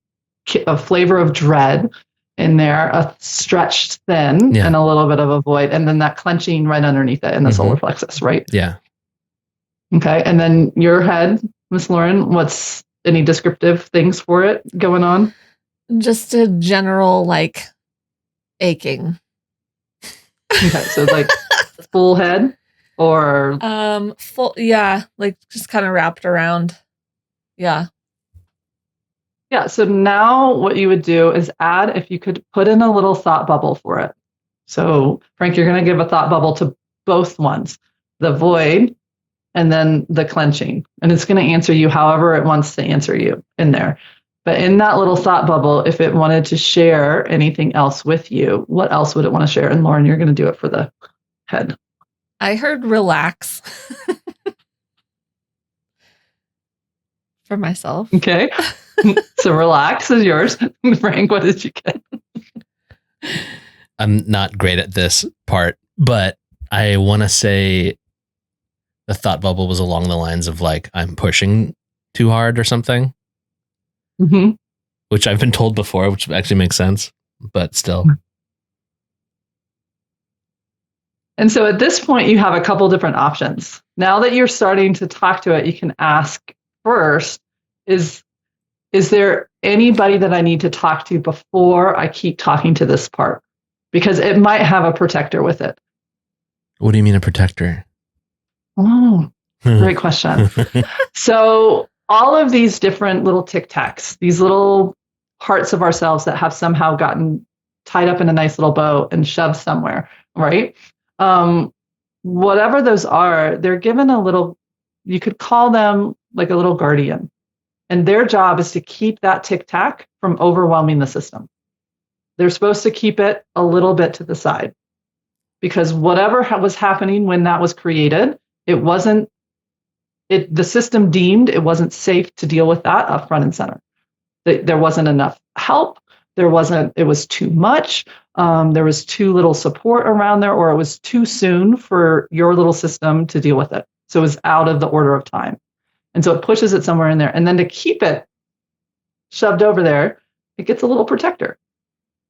a flavor of dread in there, a stretched thin,
Yeah.
and a little bit of a void, and then that clenching right underneath it in the solar plexus, right?
Yeah.
Okay, and then your head, Miss Lauren, what's any descriptive things for it going on?
Just a general like aching.
Okay, so like full head or
Full, yeah, like just kind of wrapped around. Yeah.
yeah. So now what you would do is add, if you could put in a little thought bubble for it. So Frank, you're going to give a thought bubble to both ones, the void and then the clenching, and it's going to answer you however it wants to answer you in there. But in that little thought bubble, if it wanted to share anything else with you, what else would it want to share? And Lauren, you're going to do it for the head.
I heard relax for myself.
Okay. So relax is yours. Frank, what did you get?
I'm not great at this part, but I want to say the thought bubble was along the lines of like, I'm pushing too hard or something,
Mm-hmm.
which I've been told before, which actually makes sense, but still.
And so at this point, you have a couple different options. Now that you're starting to talk to it, you can ask first, is there anybody that I need to talk to before I keep talking to this part? Because it might have a protector with it.
What do you mean a protector?
Oh, great question. So all of these different little tic-tacs, these little parts of ourselves that have somehow gotten tied up in a nice little bow and shoved somewhere, right? Whatever those are, they're given a little, you could call them like a little guardian. And their job is to keep that tic-tac from overwhelming the system. They're supposed to keep it a little bit to the side, because whatever was happening when that was created, the system deemed it wasn't safe to deal with that up front and center. There wasn't enough help. It was too much. There was too little support around there, or it was too soon for your little system to deal with it. So it was out of the order of time. And so it pushes it somewhere in there. And then to keep it shoved over there, it gets a little protector.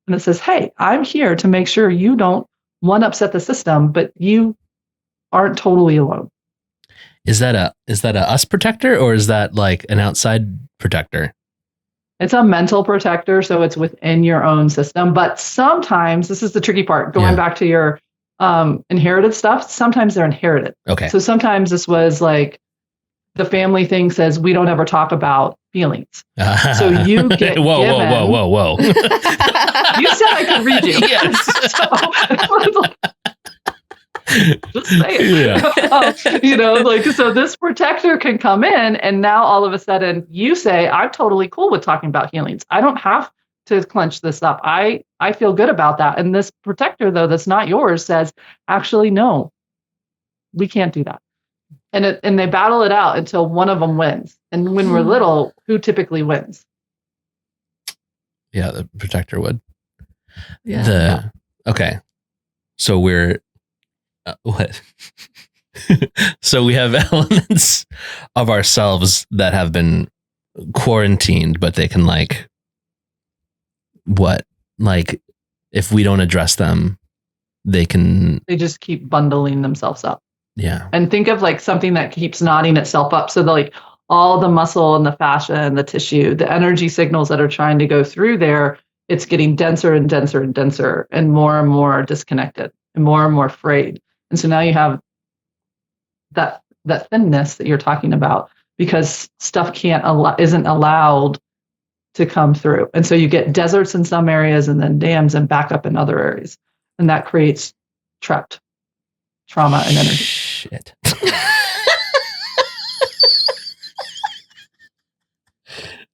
And it says, hey, I'm here to make sure you don't, one, upset the system, but you aren't totally alone.
Is that a us protector, or is that like an outside protector?
It's a mental protector, so it's within your own system. But sometimes, this is the tricky part, going back to your inherited stuff, sometimes they're inherited.
Okay.
So sometimes this was like the family thing says we don't ever talk about feelings. So you get
whoa.
You said I could read you.
Yes.
Just say it.
Yeah.
So this protector can come in, and now all of a sudden you say, I'm totally cool with talking about healings. I don't have to clench this up. I feel good about that. And this protector, though, that's not yours, says, actually, no, we can't do that. And they battle it out until one of them wins. And when we're little, who typically wins?
Yeah, the protector would.
Yeah.
Okay. So we're what? So we have elements of ourselves that have been quarantined, but they can if we don't address them, they
just keep bundling themselves up.
Yeah.
And think of like something that keeps knotting itself up. So like all the muscle and the fascia and the tissue, the energy signals that are trying to go through there, it's getting denser and denser and denser and more disconnected and more frayed. And so now you have that thinness that you're talking about because stuff isn't allowed to come through. And so you get deserts in some areas and then dams and backup in other areas. And that creates trapped trauma and energy.
Shit.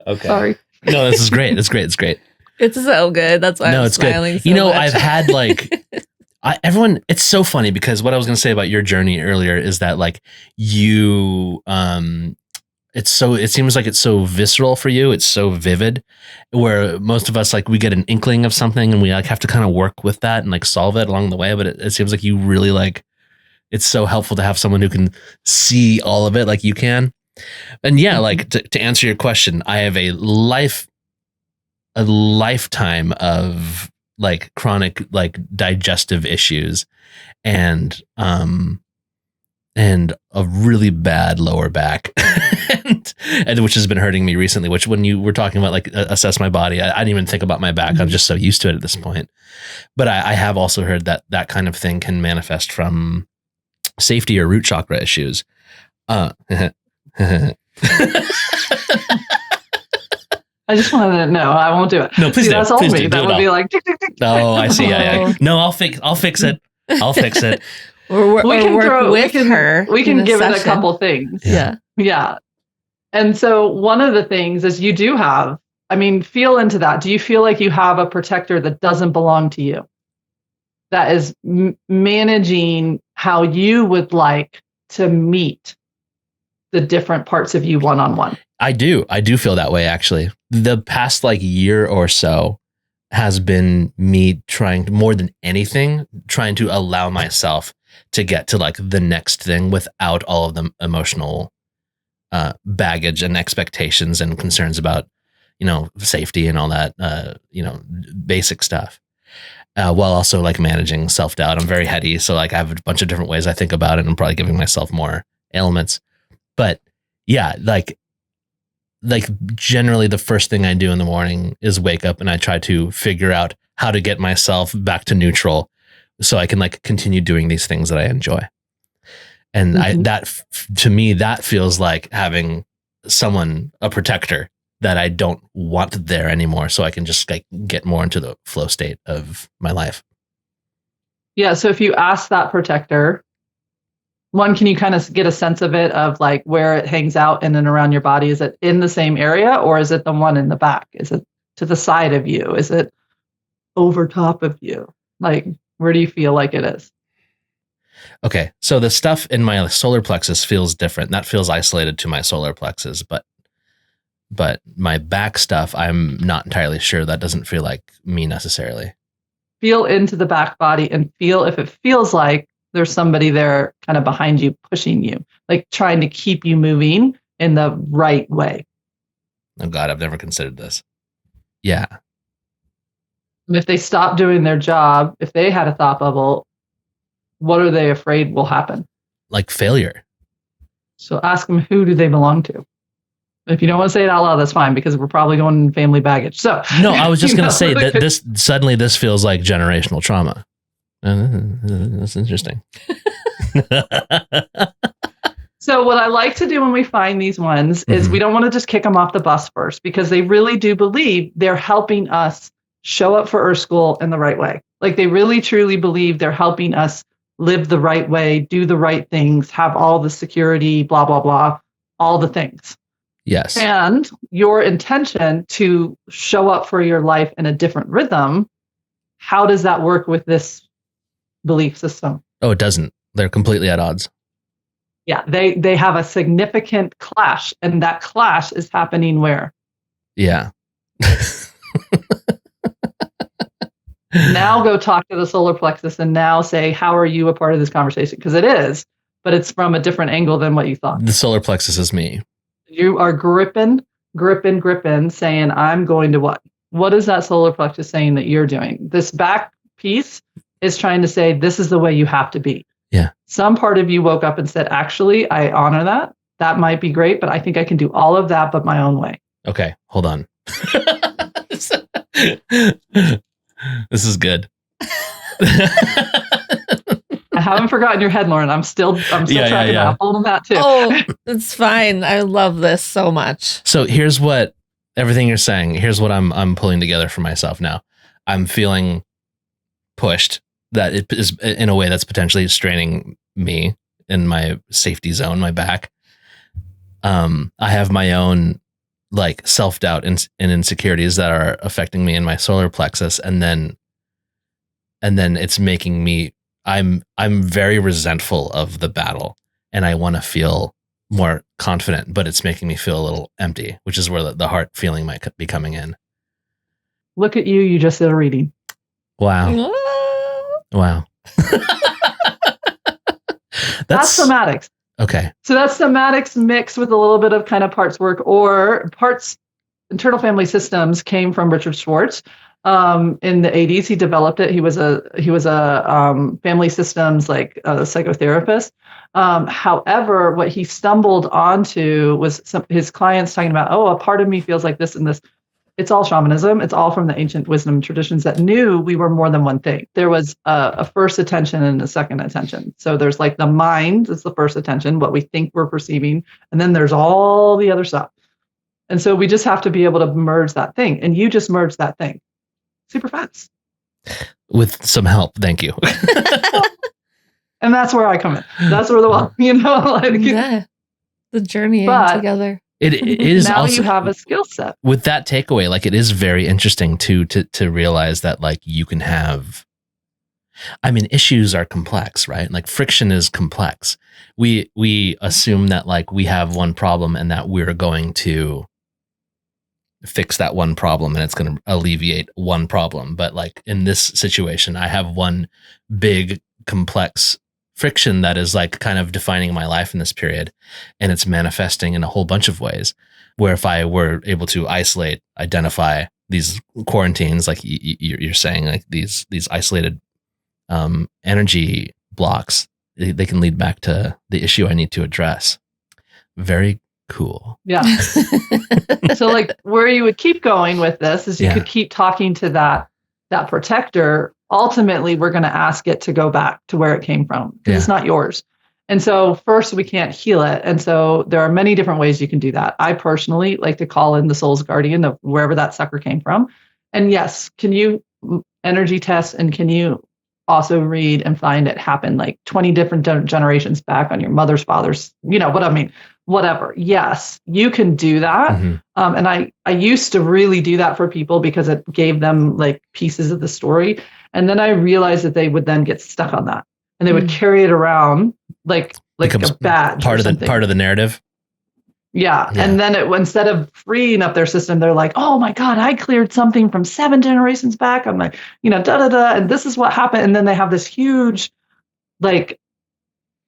Okay.
Sorry.
No, this is great. It's great.
It's so good. That's why I'm smiling so much.
I've had everyone, it's so funny because what I was going to say about your journey earlier is that you, it seems like it's so visceral for you. It's so vivid, where most of us, we get an inkling of something and we have to kind of work with that and solve it along the way. But it seems like you really it's so helpful to have someone who can see all of it like you can. And yeah, to answer your question, I have a lifetime of chronic digestive issues and a really bad lower back and which has been hurting me recently, which when you were talking about assess my body, I didn't even think about my back. I'm just so used to it at this point. But I have also heard that kind of thing can manifest from safety or root chakra issues.
I just wanted to know. I won't do it.
No, please do.
That's
please
me.
Do.
That
do
would be
all.
tick, tick, tick.
Oh, I see. Yeah. No, I'll fix it. I'll fix it.
We can work with her.
We can give it a couple things.
Yeah.
And so one of the things is you do have, feel into that. Do you feel like you have a protector that doesn't belong to you? That is managing how you would like to meet the different parts of you one-on-one.
I do feel that way, actually. The past year or so has been me trying, more than anything, trying to allow myself to get to the next thing without all of the emotional baggage and expectations and concerns about, safety and all that, basic stuff. While also managing self-doubt. I'm very heady. So I have a bunch of different ways I think about it, and I'm probably giving myself more ailments. But yeah, generally the first thing I do in the morning is wake up and I try to figure out how to get myself back to neutral so I can continue doing these things that I enjoy. And to me, that feels like having someone, a protector that I don't want there anymore. So I can just get more into the flow state of my life.
Yeah. So if you ask that protector, one, can you kind of get a sense of it, of where it hangs out in and around your body? Is it in the same area, or is it the one in the back? Is it to the side of you? Is it over top of you? Where do you feel like it is?
Okay. So the stuff in my solar plexus feels different. That feels isolated to my solar plexus, but my back stuff, I'm not entirely sure. That doesn't feel like me necessarily.
Feel into the back body and feel if it feels like there's somebody there kind of behind you, pushing you, trying to keep you moving in the right way.
Oh God, I've never considered this. Yeah.
And if they stop doing their job, if they had a thought bubble, what are they afraid will happen?
like failure.
So ask them, who do they belong to? If you don't want to say it out loud, that's fine, because we're probably going in family baggage. So
No, I was just going to say that this feels like generational trauma. That's interesting.
So what I like to do when we find these ones is we don't want to just kick them off the bus first, because they really do believe they're helping us show up for Earth School in the right way. Like they really truly believe they're helping us live the right way, do the right things, have all the security, blah, blah, blah, all the things.
Yes.
And your intention to show up for your life in a different rhythm, how does that work with this belief system?
Oh, it doesn't. They're completely at odds.
Yeah, they have a significant clash, and that clash is happening where?
Yeah.
Now go talk to the solar plexus and now say, how are you a part of this conversation? Because it is, but it's from a different angle than what you thought.
The solar plexus is me.
You are gripping, saying, I'm going to what? What is that solar plexus saying that you're doing? This back piece is trying to say, this is the way you have to be.
Yeah. Some
part of you woke up and said, actually, I honor that. That might be great, but I think I can do all of that, but my own way.
Okay, hold on. This is good.
I haven't forgotten your head, Lauren. I'm still tracking that. Hold on that too.
Oh, it's fine. I love this so much.
So here's what everything you're saying. Here's what I'm pulling together for myself now. I'm feeling pushed that it is in a way that's potentially straining me in my safety zone, my back. I have my own like self-doubt and insecurities that are affecting me in my solar plexus. And then it's making me, I'm very resentful of the battle, and I want to feel more confident, but it's making me feel a little empty, which is where the heart feeling might be coming in.
Look at you. You just did a reading.
Wow. Wow.
That's somatics.
Okay.
So that's somatics mixed with a little bit of kind of parts work, or parts. Internal family systems came from Richard Schwartz in the 80s. He developed it. He was a family systems like a psychotherapist. However, what he stumbled onto was his clients talking about, oh, a part of me feels like this and this. It's all shamanism. It's all from the ancient wisdom traditions that knew we were more than one thing. There was a first attention and a second attention. So there's like the mind is the first attention, what we think we're perceiving. And then there's all the other stuff. And so we just have to be able to merge that thing. And you just merge that thing super fast.
With some help. Thank you.
And that's where I come in. That's where
the journey together.
It is
now
also,
you have a skill set.
With that takeaway, like it is very interesting to realize that like you can have, I mean, issues are complex, right? Like friction is complex. We assume that like we have one problem and that we're going to fix that one problem and it's going to alleviate one problem. But like in this situation, I have one big complex friction that is like kind of defining my life in this period, and it's manifesting in a whole bunch of ways, where if I were able to isolate, identify these quarantines, like you're saying, like these isolated energy blocks, they can lead back to the issue I need to address. Very cool.
Yeah. So like where you would keep going with this is you could keep talking to that protector. Ultimately, we're going to ask it to go back to where it came from, because it's not yours. And so first we can't heal it. And so there are many different ways you can do that. I personally like to call in the soul's guardian of wherever that sucker came from. And yes, can you energy test, and can you also read and find it happen like 20 different generations back on your mother's father's, you know what I mean? Whatever. Yes, you can do that.
Mm-hmm.
And I used to really do that for people because it gave them like pieces of the story. And then I realized that they would then get stuck on that, and they would carry it around like a badge.
Part of the narrative.
Yeah. And then instead of freeing up their system, they're like, oh my God, I cleared something from 7 generations back. I'm like, and this is what happened. And then they have this huge like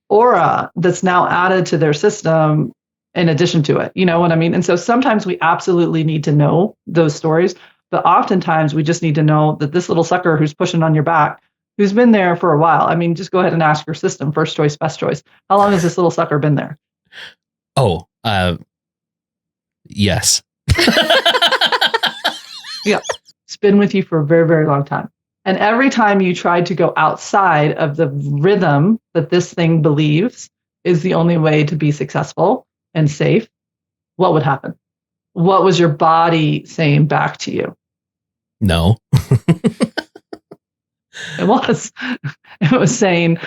aura that's now added to their system in addition to it. You know what I mean? And so sometimes we absolutely need to know those stories, but oftentimes we just need to know that this little sucker who's pushing on your back who's been there for a while. I mean, just go ahead and ask your system, first choice, best choice. How long has this little sucker been there?
Oh, yes.
Yeah. It's been with you for a very, very long time. And every time you tried to go outside of the rhythm that this thing believes is the only way to be successful and safe, what would happen? What was your body saying back to you?
No.
It was saying,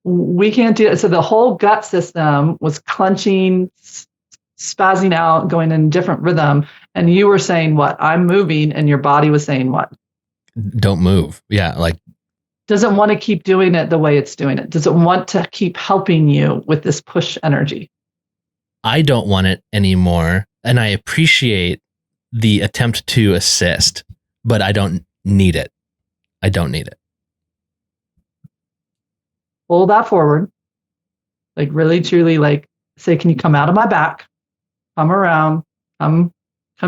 we can't do it. So the whole gut system was clenching, spazzing out, going in a different rhythm. And you were saying what? I'm moving. And your body was saying what?
Don't move. Yeah. Like,
doesn't want to keep doing it the way it's doing it. Doesn't want to keep helping you with this push energy.
I don't want it anymore. And I appreciate the attempt to assist, but I don't need it. I don't need it.
Pull that forward. Like really, truly, like say, can you come out of my back? Come around. Come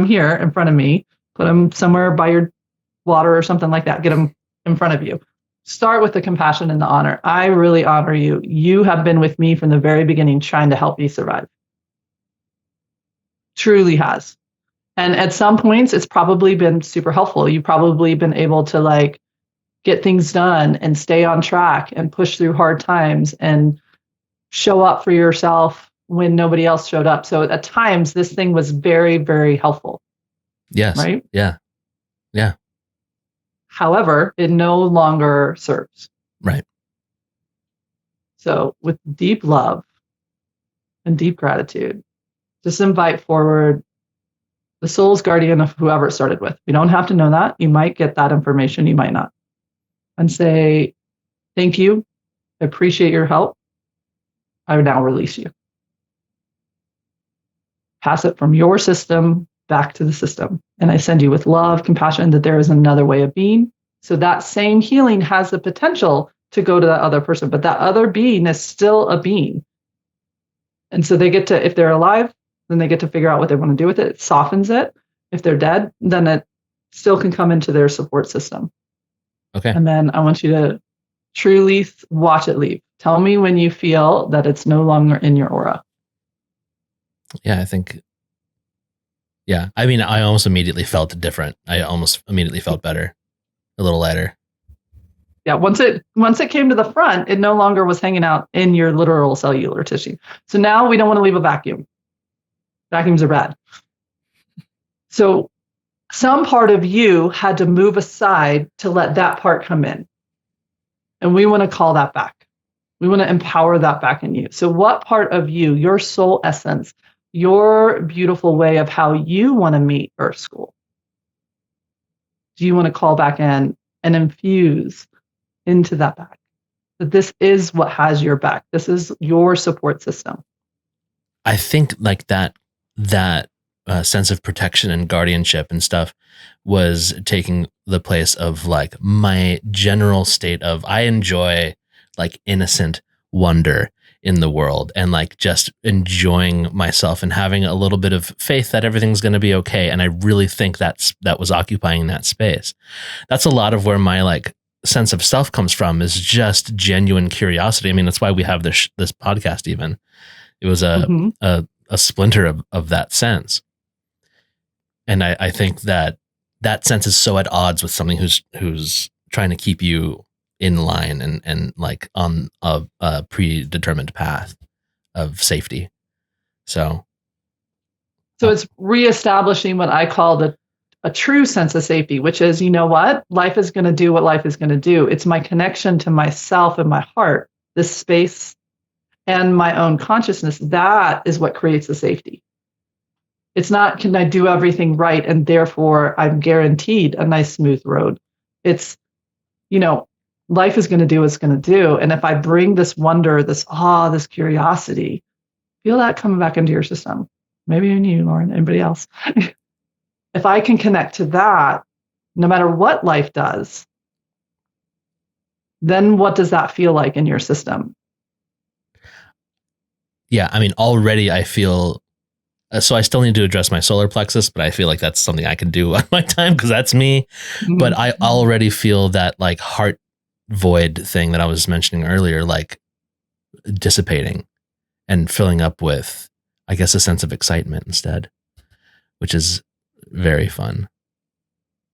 here in front of me. Put them somewhere by your water or something like that. Get them in front of you. Start with the compassion and the honor. I really honor you. You have been with me from the very beginning, trying to help me survive. Truly has. And at some points, it's probably been super helpful. You've probably been able to like get things done and stay on track and push through hard times and show up for yourself when nobody else showed up. So at times, this thing was very, very helpful.
Yes.
Right?
Yeah. Yeah.
However, it no longer serves.
Right.
So with deep love and deep gratitude, just invite forward the soul's guardian of whoever it started with. You don't have to know that. You might get that information. You might not. And say, thank you. I appreciate your help. I now release you. Pass it from your system back to the system. And I send you with love, compassion, that there is another way of being. So that same healing has the potential to go to that other person, but that other being is still a being. And so they get to, if they're alive, then they get to figure out what they want to do with it. It softens it. If they're dead, then it still can come into their support system.
Okay.
And then I want you to truly watch it leave. Tell me when you feel that it's no longer in your aura.
Yeah, I think. Yeah. I mean, I almost immediately felt different. I almost immediately felt better, a little lighter.
Yeah. Once it came to the front, it no longer was hanging out in your literal cellular tissue. So now we don't want to leave a vacuum. Vacuums are bad. So some part of you had to move aside to let that part come in. And we want to call that back. We want to empower that back in you. So what part of you, your soul essence, your beautiful way of how you want to meet Earth School, do you want to call back in and infuse into that back? That this is what has your back. This is your support system.
I think like that sense of protection and guardianship and stuff was taking the place of like my general state of, I enjoy like innocent wonder in the world and like just enjoying myself and having a little bit of faith that everything's going to be okay. And I really think that was occupying that space. That's a lot of where my like sense of self comes from, is just genuine curiosity. I mean, that's why we have this podcast even. It was a splinter of that sense. And I think that sense is so at odds with something who's trying to keep you in line and like on a predetermined path of safety. So
it's reestablishing what I call a true sense of safety, which is, you know what? Life is going to do what life is going to do. It's my connection to myself and my heart, this space and my own consciousness. That is what creates the safety. It's not, can I do everything right and therefore I'm guaranteed a nice smooth road. It's, life is going to do what it's going to do. And if I bring this wonder, this awe, this curiosity, feel that coming back into your system. Maybe in you, Lauren, anybody else. If I can connect to that, no matter what life does, then what does that feel like in your system?
Yeah, I mean, already I feel, so I still need to address my solar plexus, but I feel like that's something I can do on my time because that's me. Mm-hmm. But I already feel that like heart void thing that I was mentioning earlier, like dissipating and filling up with, I guess, a sense of excitement instead, which is very fun.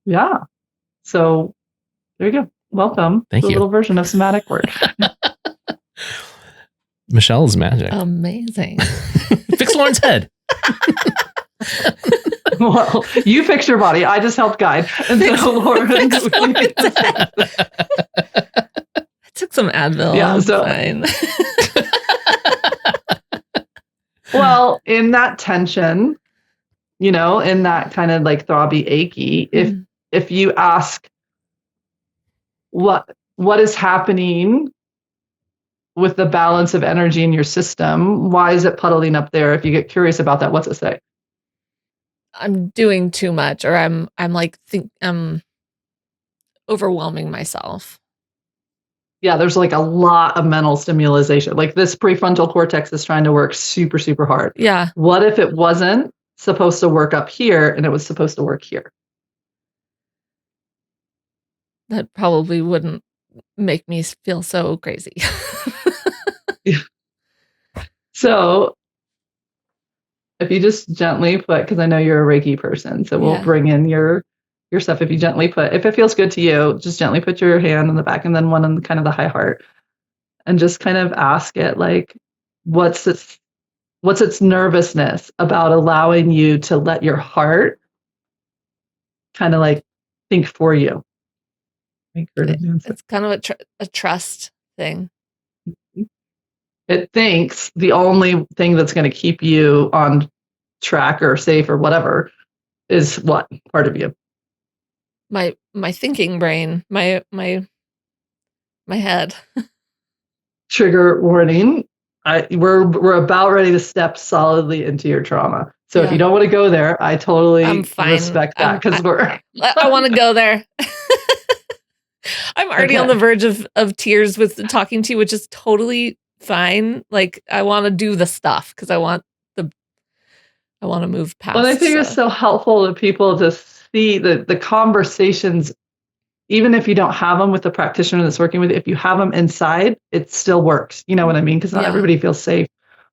Yeah. So there you go. Welcome
Thank
to a
you.
little version of somatic work.
Michelle's magic.
Amazing.
Fix Lauren's head.
Well, you fix your body. I just helped guide. And so Lauren,
I took some Advil.
Yeah,
I'm
so-
fine.
well, in that tension, in that kind of like throbby, achy, if you ask what is happening with the balance of energy in your system, why is it puddling up there? If you get curious about that, what's it say?
I'm doing too much, or I'm overwhelming myself.
Yeah, there's like a lot of mental stimulation. Like this prefrontal cortex is trying to work super, super hard.
Yeah.
What if it wasn't supposed to work up here and it was supposed to work here?
That probably wouldn't make me feel so crazy.
So if you just gently put, because I know you're a Reiki person, so we'll bring in your stuff. If you gently put, if it feels good to you, just gently put your hand on the back and then one on kind of the high heart, and just kind of ask it like, what's its nervousness about allowing you to let your heart kind of like think for you.
It's kind of a trust thing.
It thinks the only thing that's going to keep you on track or safe or whatever is what part of you?
My thinking brain, my head.
Trigger warning. We're about ready to step solidly into your trauma. So if you don't want to go there, I totally respect that because
I want to go there. I'm already on the verge of tears with talking to you, which is totally fine. Like I want to do the stuff because I want to move past.
Well, I think it's so helpful to people to see the conversations, even if you don't have them with the practitioner that's working with you, if you have them inside, it still works. You know what I mean? Because not everybody feels safe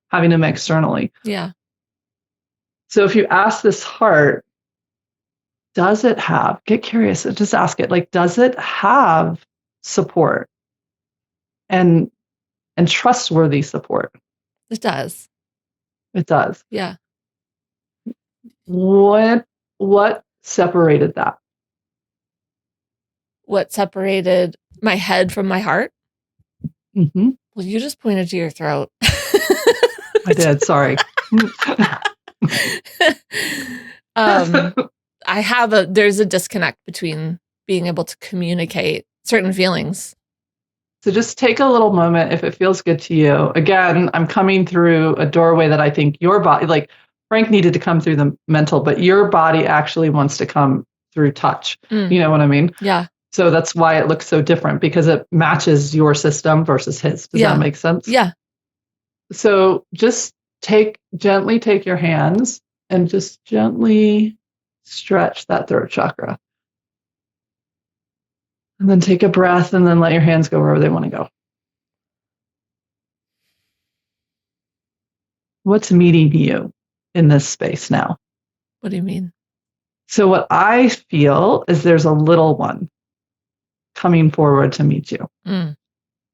having them externally.
Yeah.
So if you ask this heart, get curious, just ask it, like, does it have support and trustworthy support?
It does.
It does.
Yeah.
What separated that?
What separated my head from my heart?
Mm-hmm.
Well, you just pointed to your throat.
I did. Sorry.
There's a disconnect between being able to communicate certain feelings.
So just take a little moment if it feels good to you. Again, I'm coming through a doorway that I think your body, like Frank needed to come through the mental, but your body actually wants to come through touch. You know what I mean?
Yeah.
So that's why it looks so different, because it matches your system versus his. Does that make sense?
Yeah.
So just gently take your hands and just gently stretch that throat chakra. And then take a breath and then let your hands go wherever they want to go. What's meeting you in this space now?
What do you mean?
So what I feel is there's a little one coming forward to meet you.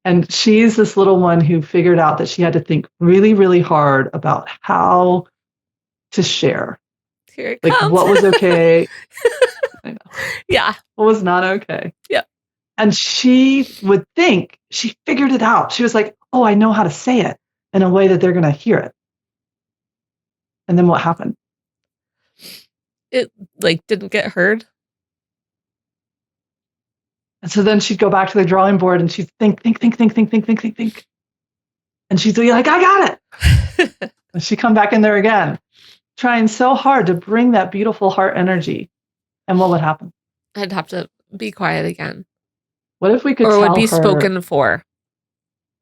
And she's this little one who figured out that she had to think really, really hard about how to share.
Here it
comes. Like what was okay. I know.
Yeah.
What was not okay.
Yeah.
And she would think she figured it out. She was like, oh, I know how to say it in a way that they're going to hear it. And then what happened?
It didn't get heard.
And so then she'd go back to the drawing board and she'd think. And she'd be like, I got it. And she'd come back in there again, trying so hard to bring that beautiful heart energy. And what would happen?
I'd have to be quiet again.
What if we could
or
tell
would be
her,
spoken for?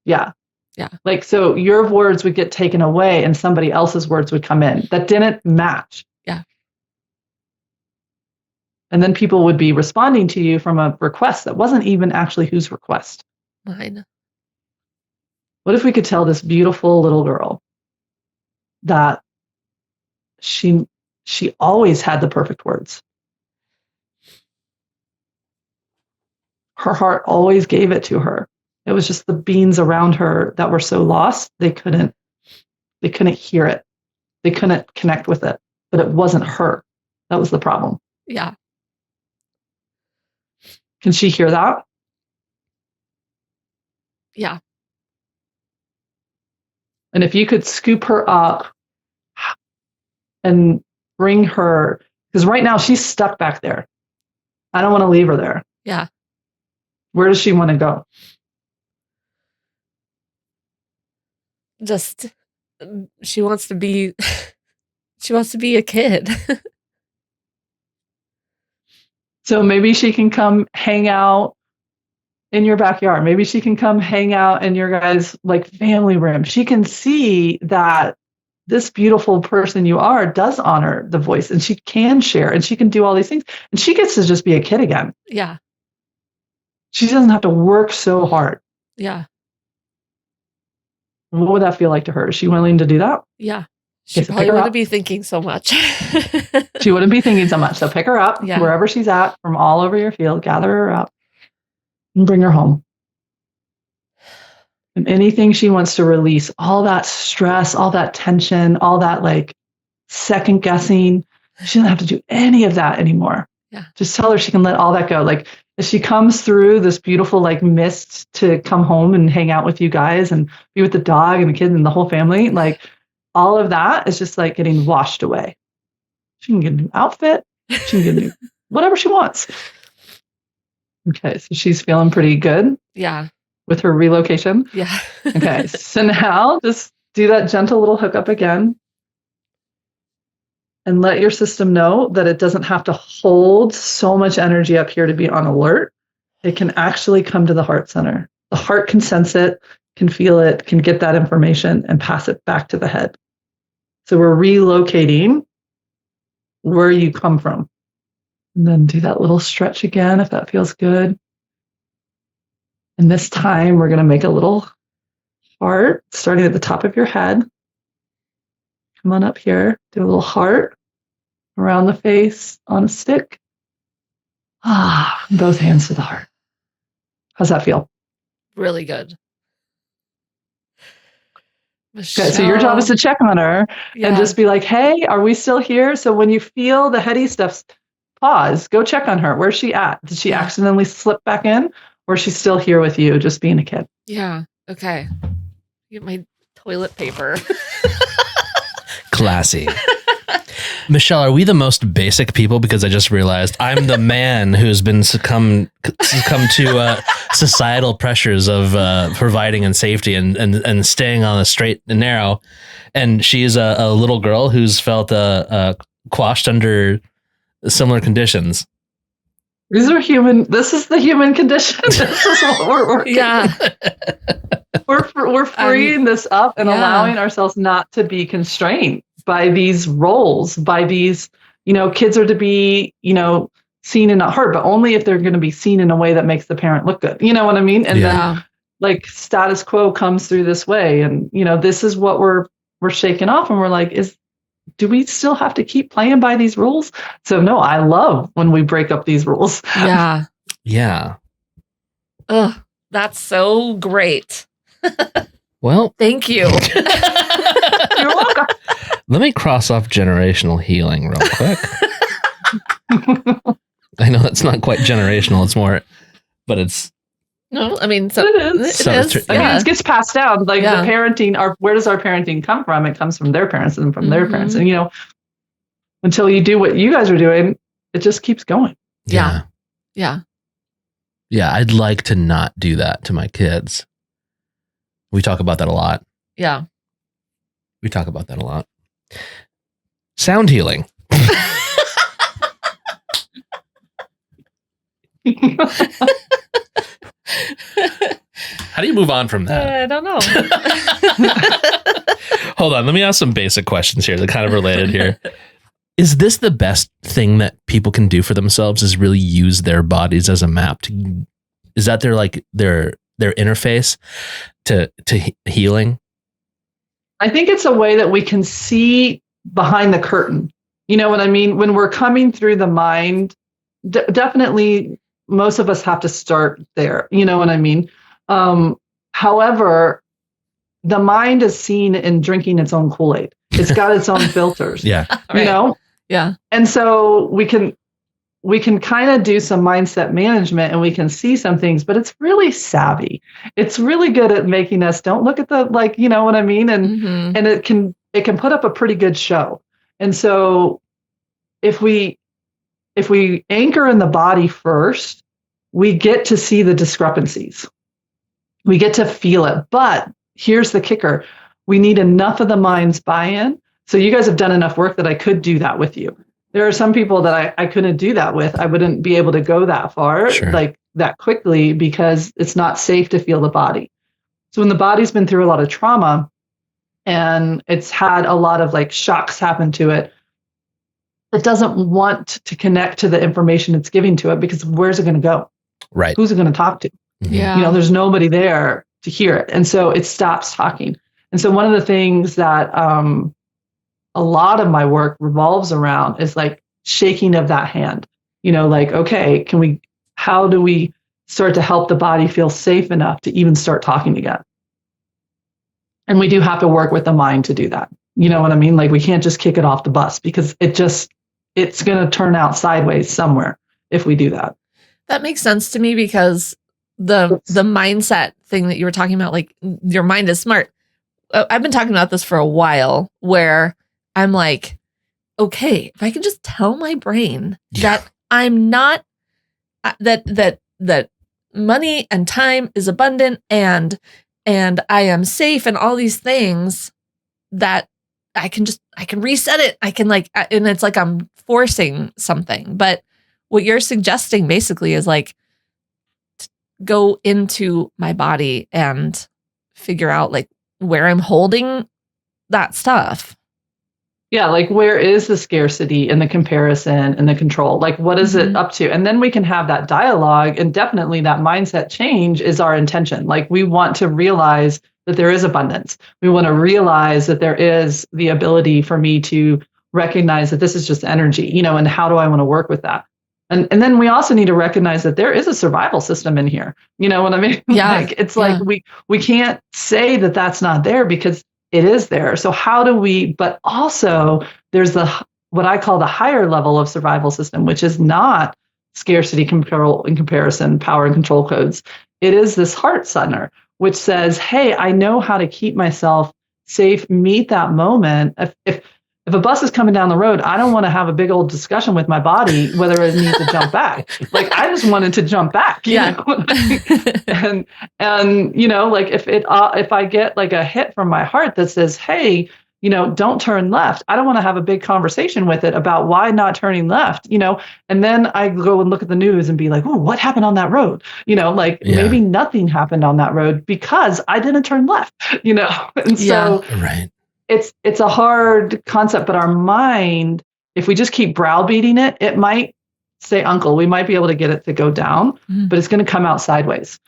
Yeah.
Yeah.
Like, so your words would get taken away and somebody else's words would come in that didn't match.
Yeah.
And then people would be responding to you from a request that wasn't even actually whose request.
Mine.
What if we could tell this beautiful little girl that she always had the perfect words. Her heart always gave it to her. It was just the beings around her that were so lost, they couldn't hear it. They couldn't connect with it. But it wasn't her. That was the problem.
Yeah.
Can she hear that?
Yeah.
And if you could scoop her up and bring her, because right now she's stuck back there. I don't want to leave her there.
Yeah.
Where does she want to go?
Just, she wants to be a kid.
So maybe she can come hang out in your backyard. Maybe she can come hang out in your guys' like family room. She can see that this beautiful person you are does honor the voice, and she can share, and she can do all these things, and she gets to just be a kid again.
Yeah.
She doesn't have to work so hard.
Yeah.
What would that feel like to her? Is she willing to do that?
Yeah. She
Okay, so
probably
pick her
wouldn't
up.
be thinking so much.
She wouldn't be thinking so much. So pick her up
Yeah.
wherever she's at from all over your field, gather her up and bring her home. And anything she wants to release, all that stress, all that tension, all that like second guessing, she doesn't have to do any of that anymore.
Yeah.
Just tell her she can let all that go. Like as she comes through this beautiful like mist to come home and hang out with you guys and be with the dog and the kids and the whole family, like all of that is just like getting washed away. She can get a new outfit. She can get a new whatever she wants. Okay, so she's feeling pretty good
Yeah.
with her relocation.
Yeah.
Okay, so now just do that gentle little hookup again. And let your system know that it doesn't have to hold so much energy up here to be on alert. It can actually come to the heart center. The heart can sense it, can feel it, can get that information and pass it back to the head. So we're relocating where you come from. And then do that little stretch again if that feels good. And this time we're going to make a little heart starting at the top of your head. Come on up here, do a little heart around the face on a stick. Both hands to the heart. How's that feel?
Really good.
Okay, so your job is to check on her and just be like, hey, are we still here? So when you feel the heady stuff, pause, go check on her. Where's she at? Did she accidentally slip back in? Or is she still here with you, just being a kid?
Yeah. Okay. Get my toilet paper.
Classy. Michelle, are we the most basic people? Because I just realized I'm the man who's been succumb to societal pressures of providing and safety and staying on the straight and narrow. And she's a little girl who's felt quashed under similar conditions.
These are human. This is the human condition. This is what we're working.
Yeah.
We're freeing this up and allowing ourselves not to be constrained by these roles, by these, kids are to be, seen and not heard, but only if they're going to be seen in a way that makes the parent look good. You know what I mean? And then like status quo comes through this way. And, this is what we're shaking off. And we're like, do we still have to keep playing by these rules? So no, I love when we break up these rules.
Yeah.
Yeah.
Ugh, that's so great.
Well,
thank you.
You're welcome.
Let me cross off generational healing real quick. I know that's not quite generational. It's more, but it's.
No, I mean, so
it is.
It
I mean, it gets passed down. Like the parenting, where does our parenting come from? It comes from their parents and from their parents. And, until you do what you guys are doing, it just keeps going.
Yeah.
Yeah. Yeah. I'd like to not do that to my kids. We talk about that a lot.
Yeah.
We talk about that a lot. Sound healing. How do you move on from that?
I don't know.
Hold on. Let me ask some basic questions here that kind of related here. Is this the best thing that people can do for themselves, is really use their bodies as a map? Is that their interface to healing?
I think it's a way that we can see behind the curtain. You know what I mean? When we're coming through the mind, definitely most of us have to start there. You know what I mean? However, the mind is seen in drinking its own Kool-Aid. It's got its own filters.
Yeah.
You know?
Yeah.
And so we can kind of do some mindset management and we can see some things, but it's really savvy. It's really good at making us don't look at the, like, you know what I mean? And and it can put up a pretty good show. And so if we anchor in the body first, we get to see the discrepancies. We get to feel it. But here's the kicker. We need enough of the mind's buy-in. So you guys have done enough work that I could do that with you. There are some people that I couldn't do that with. I wouldn't be able to go that far, like that quickly, because it's not safe to feel the body. So when the body's been through a lot of trauma and it's had a lot of like shocks happen to it, it doesn't want to connect to the information it's giving to it, because where's it going to go?
Right.
Who's it going to talk to?
Yeah.
You know, there's nobody there to hear it. And so it stops talking. And so one of the things that a lot of my work revolves around is like shaking of that hand. You know, like, okay, how do we start to help the body feel safe enough to even start talking again? And we do have to work with the mind to do that. You know what I mean? Like, we can't just kick it off the bus, because it's going to turn out sideways somewhere if we do that.
That makes sense to me, because the mindset thing that you were talking about, like, your mind is smart. I've been talking about this for a while, where I'm like, okay, if I can just tell my brain that I'm not, that money and time is abundant and I am safe and all these things, that I can reset it. I can and it's like I'm forcing something. But what you're suggesting basically is like, go into my body and figure out like where I'm holding that stuff.
Yeah, like, where is the scarcity and the comparison and the control? Like, what is it up to? And then we can have that dialogue, and definitely that mindset change is our intention. Like, we want to realize that there is abundance. We want to realize that there is the ability for me to recognize that this is just energy, you know, and how do I want to work with that? And then we also need to recognize that there is a survival system in here. You know what I mean?
Yeah.
Like, it's like we can't say that that's not there, because it is there. So how do we, but also there's what I call the higher level of survival system, which is not scarcity, control, and comparison, power and control codes. It is this heart center, which says, hey, I know how to keep myself safe, meet that moment. If a bus is coming down the road, I don't want to have a big old discussion with my body whether it needs to jump back. Like, I just wanted to jump back. You know? and you know, like, if I get like a hit from my heart that says, hey, you know, don't turn left, I don't want to have a big conversation with it about why not turning left, you know, and then I go and look at the news and be like, oh, what happened on that road? You know, like, maybe nothing happened on that road because I didn't turn left, you know? And so
right.
It's a hard concept, but our mind, if we just keep browbeating it, it might say uncle. We might be able to get it to go down, but it's going to come out sideways.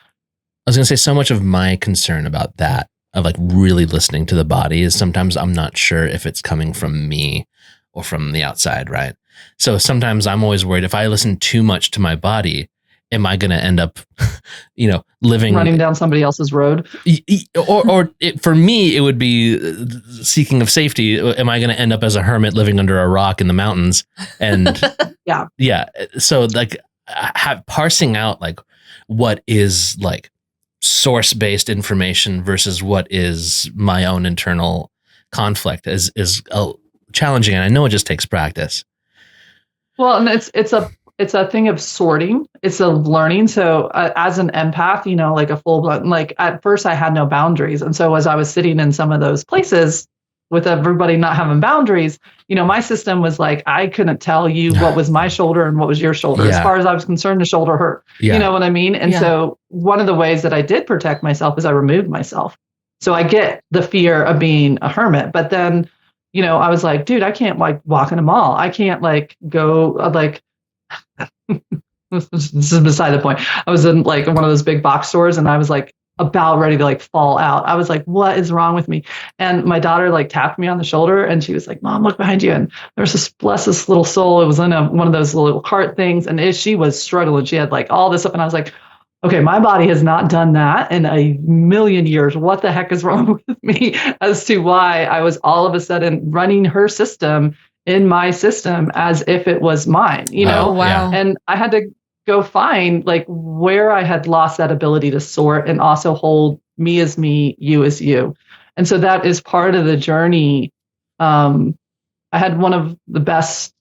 I was going to say, so much of my concern about that, of like really listening to the body, is sometimes I'm not sure if it's coming from me or from the outside, right? So sometimes I'm always worried, if I listen too much to my body, am I going to end up, you know, running
down somebody else's road?
For me, it would be seeking of safety. Am I going to end up as a hermit living under a rock in the mountains? And yeah. So like, parsing out like what is like source-based information versus what is my own internal conflict is challenging, and I know it just takes practice.
Well, and it's a thing of sorting. It's a learning. So as an empath, you know, like a full blood, like at first I had no boundaries. And so as I was sitting in some of those places with everybody not having boundaries, you know, my system was like, I couldn't tell you what was my shoulder and what was your shoulder. As far as I was concerned, the shoulder hurt. You know what I mean? And so one of the ways that I did protect myself is I removed myself. So I get the fear of being a hermit, but then I was like, dude, I can't like walk in a mall. I can't like go like this is beside the point. I was in like one of those big box stores and I was like about ready to like fall out. I was like, what is wrong with me? And my daughter like tapped me on the shoulder and she was like, Mom, look behind you. And there's this, bless this little soul. It was in one of those little cart things. And she was struggling. She had like all this up. And I was like, okay, my body has not done that in a million years. What the heck is wrong with me as to why I was all of a sudden running her system in my system as if it was mine,
Oh, wow.
And I had to go find like where I had lost that ability to sort and also hold me as me, you as you. And so that is part of the journey. I had one of the best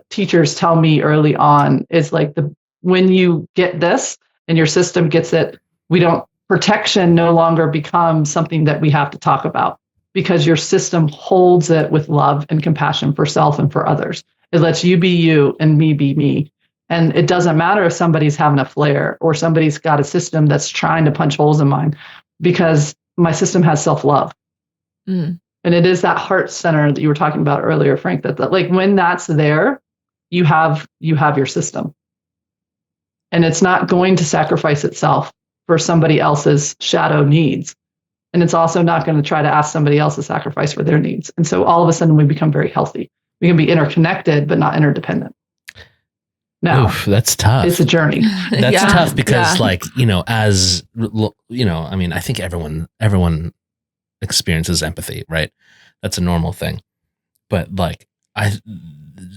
teachers tell me early on is like when you get this and your system gets it, protection no longer becomes something that we have to talk about because your system holds it with love and compassion for self and for others. It lets you be you and me be me. And it doesn't matter if somebody's having a flare or somebody's got a system that's trying to punch holes in mine because my system has self-love. And it is that heart center that you were talking about earlier, Frank, that like when that's there, you have your system. And it's not going to sacrifice itself for somebody else's shadow needs. And it's also not going to try to ask somebody else to sacrifice for their needs. And so all of a sudden we become very healthy. We can be interconnected, but not interdependent. Now,
Oof, that's tough.
It's a journey.
That's tough because like, I mean, I think everyone experiences empathy, right? That's a normal thing. But like,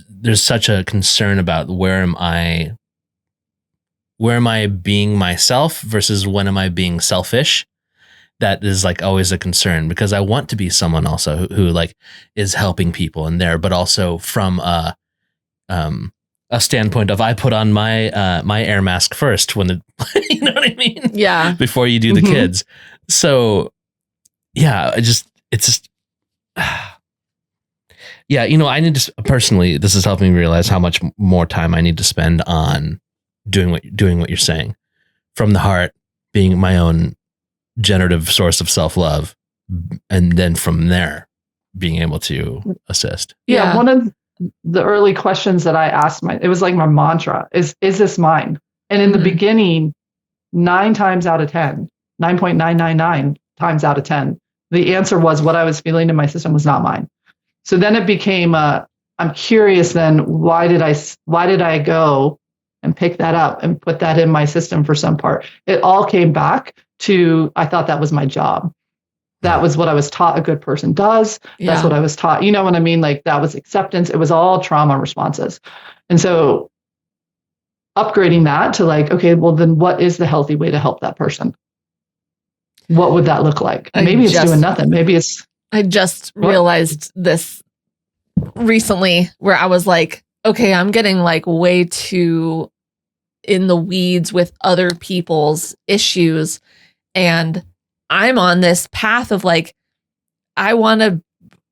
there's such a concern about where am I being myself versus when am I being selfish? That is like always a concern because I want to be someone also who like is helping people in there, but also from a standpoint of I put on my my air mask first when you know what I mean?
Yeah.
Before you do the kids. So yeah, it's just yeah, I need to personally, this is helping me realize how much more time I need to spend on doing what you're saying from the heart, being my own generative source of self-love, and then from there being able to assist.
Yeah. One of the early questions that I asked it was like my mantra is this mine? And in the beginning, 9.999 times out of 10, the answer was what I was feeling in my system was not mine. So then it became I'm curious then why did I go and pick that up and put that in my system for some part? It all came back to I thought that was my job. That was what I was taught a good person does. That's what I was taught. You know what I mean? Like that was acceptance. It was all trauma responses. And so upgrading that to like, okay, well then what is the healthy way to help that person? What would that look like? Maybe it's doing nothing. Maybe it's...
I just realized this recently where I was like, okay, I'm getting like way too in the weeds with other people's issues. And I'm on this path of like, I want to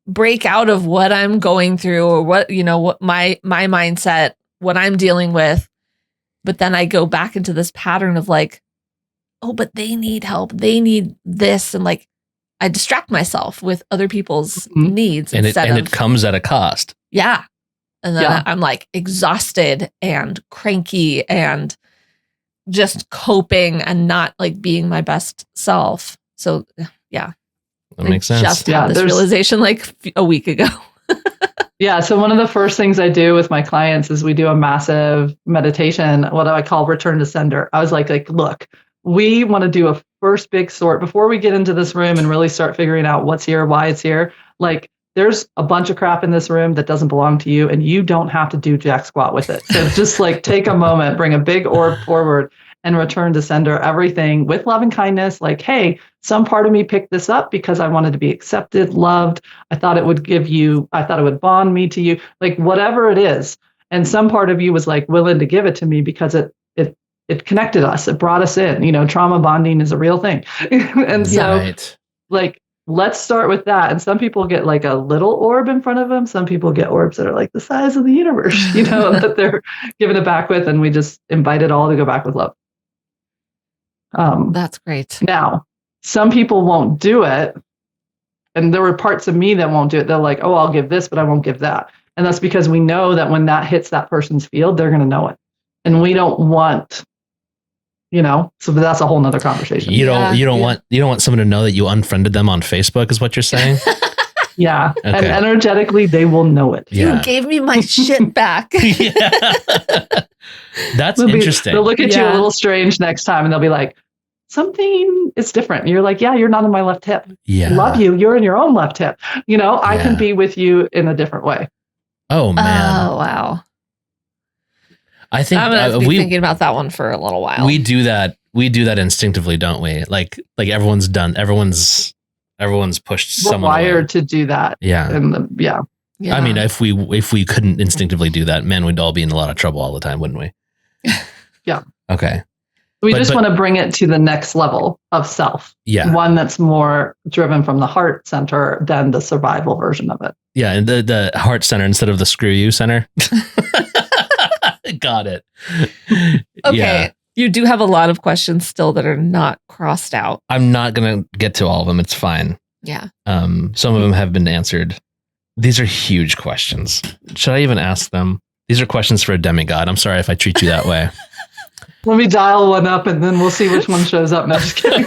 break out of what I'm going through or what my mindset, what I'm dealing with. But then I go back into this pattern of like, oh, but they need help. They need this. And like, I distract myself with other people's needs.
And it comes at a cost.
Yeah. And then I'm like exhausted and cranky and just coping and not like being my best self. So yeah.
That makes sense.
Just had this realization like a week ago.
Yeah. So one of the first things I do with my clients is we do a massive meditation, what I call return to sender. I was like, look, we want to do a first big sort before we get into this room and really start figuring out what's here, why it's here. Like there's a bunch of crap in this room that doesn't belong to you and you don't have to do jack squat with it. So just like take a moment, bring a big orb forward and return to sender everything with love and kindness. Like, hey, some part of me picked this up because I wanted to be accepted, loved. I thought it would bond me to you, like whatever it is. And some part of you was like willing to give it to me because it connected us. It brought us in. Trauma bonding is a real thing. And so like, let's start with that. And some people get like a little orb in front of them. Some people get orbs that are like the size of the universe, that they're giving it back with. And we just invite it all to go back with love.
That's great.
Now, some people won't do it And there were parts of me that won't do it. They're like, oh, I'll give this, but I won't give that. And that's because we know that when that hits that person's field, they're going to know it. And we don't want, so that's a whole nother conversation.
You don't want someone to know that you unfriended them on Facebook is what you're saying?
Yeah.
Okay.
And energetically, they will know it.
You gave me my shit back.
That's interesting.
They'll look at you a little strange next time and they'll be like, something is different. And you're like, yeah, you're not in my left hip.
Yeah.
Love you. You're in your own left hip. I can be with you in a different way.
Oh, man.
Oh, wow.
I think
I'm going to be thinking about that one for a little while.
We do that. We do that instinctively, don't we? Like everyone's done. Everyone's pushed
We're
someone
wired
away.
to do that.
Yeah.
Yeah.
Yeah.
I mean, if we couldn't instinctively do that, men would all be in a lot of trouble all the time, wouldn't we?
Yeah.
Okay.
We just want to bring it to the next level of self.
Yeah.
One that's more driven from the heart center than the survival version of it.
Yeah, and the heart center instead of the screw you center. Got it.
Okay.
Yeah.
You do have a lot of questions still that are not crossed out.
I'm not going to get to all of them. It's fine.
Yeah.
Some of them have been answered. These are huge questions. Should I even ask them? These are questions for a demigod. I'm sorry if I treat you that way.
Let me dial one up and then we'll see which one shows up. No, just kidding.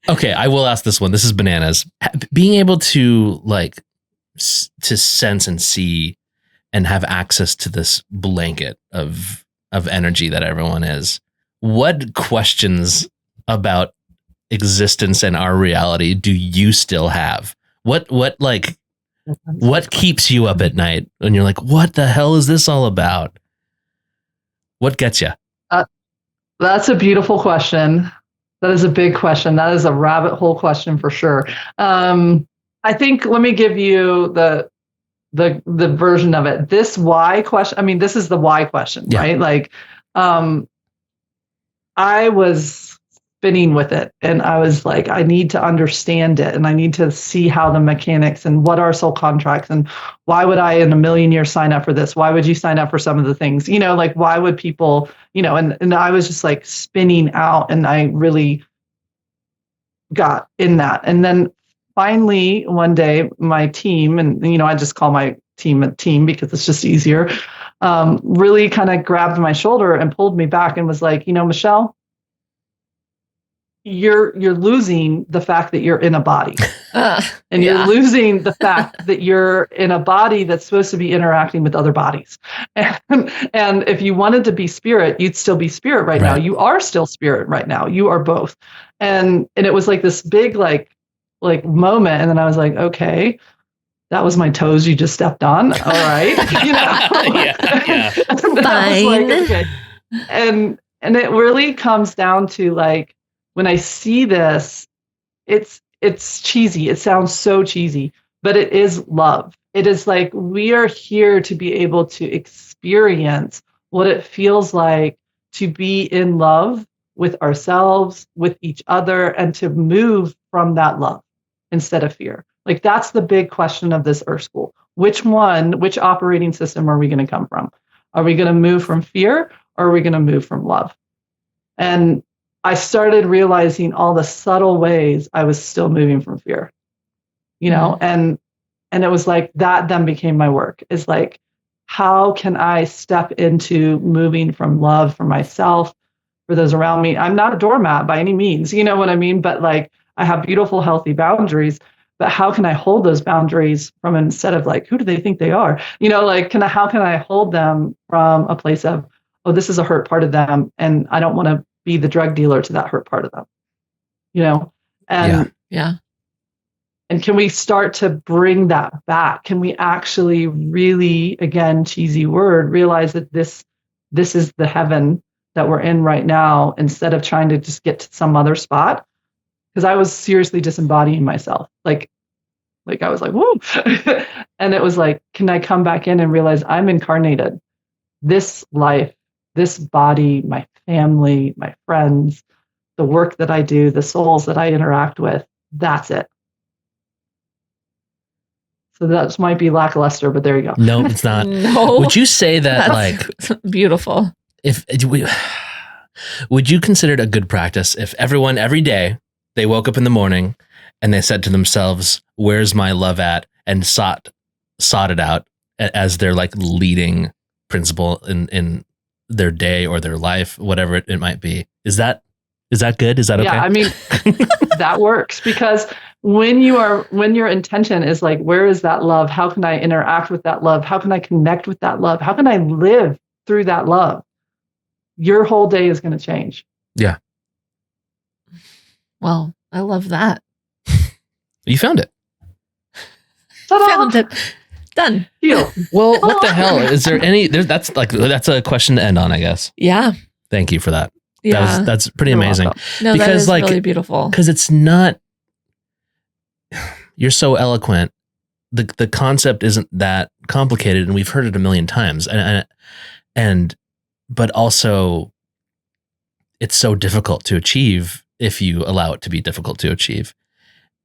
Okay, I will ask this one. This is bananas. Being able to to sense and see and have access to this blanket of energy that everyone is. What questions about existence and our reality do you still have? What keeps you up at night when you're like, what the hell is this all about? What gets you?
That's a beautiful question. That is a big question. That is a rabbit hole question for sure. I think, let me give you the version of it. This why question. I mean, this is the why question, right? Like, I was spinning with it and I was like, I need to understand it and I need to see how the mechanics and what are soul contracts and why would I in a million years sign up for this? Why would you sign up for some of the things, like why would people, and I was just like spinning out and I really got in that. And then finally one day my team, and I just call my team a team because it's just easier, really kind of grabbed my shoulder and pulled me back and was like, Michelle, you're losing the fact that you're in a body and you're losing the fact that you're in a body that's supposed to be interacting with other bodies. And if you wanted to be spirit, you'd still be spirit right now. You are still spirit right now. You are both. And it was like this big, like moment. And then I was like, okay, that was my toes you just stepped on. All right.
Fine.
Like, okay. And it really comes down to like, when I see this, it's cheesy. It sounds so cheesy, but it is love. It is like we are here to be able to experience what it feels like to be in love with ourselves, with each other, and to move from that love instead of fear. Like that's the big question of this Earth School. Which operating system are we going to come from? Are we going to move from fear or are we going to move from love? And I started realizing all the subtle ways I was still moving from fear, and it was like that then became my work is like, how can I step into moving from love for myself, for those around me? I'm not a doormat by any means, you know what I mean? But like, I have beautiful, healthy boundaries, but how can I hold those boundaries from instead of like, who do they think they are? How can I hold them from a place of, oh, this is a hurt part of them. And I don't want to be the drug dealer to that hurt part of them, and and can we start to bring that back? Can we actually really, again, cheesy word, realize that this is the heaven that we're in right now, instead of trying to just get to some other spot? Because I was seriously disembodying myself, like I was like, whoa. And it was like, can I come back in and realize I'm incarnated, this life, this body, my family, my friends, the work that I do, the souls that I interact with, that's it. So that might be lackluster, but there you go.
No, it's not.
No.
Would you say that
That's beautiful.
Would you consider it a good practice if everyone every day they woke up in the morning
and they said to themselves, "Where's my love at?" and sought it out as their like leading principle in their day or their life, whatever it might be. Is that good? Is that okay?
Yeah, I mean, that works, because when your intention is like, where is that love? How can I interact with that love? How can I connect with that love? How can I live through that love? Your whole day is going to change.
Yeah.
Well, I love that.
You found it.
Found it. Done.
Heal.
Well, what the hell? Is there any, that's a question to end on, I guess.
Yeah.
Thank you for that.
Yeah.
That's pretty
You're
amazing.
welcome.
No, that
because,
is
like,
really beautiful.
Because it's not, you're so eloquent. The concept isn't that complicated, and we've heard it a million times. But also it's so difficult to achieve if you allow it to be difficult to achieve.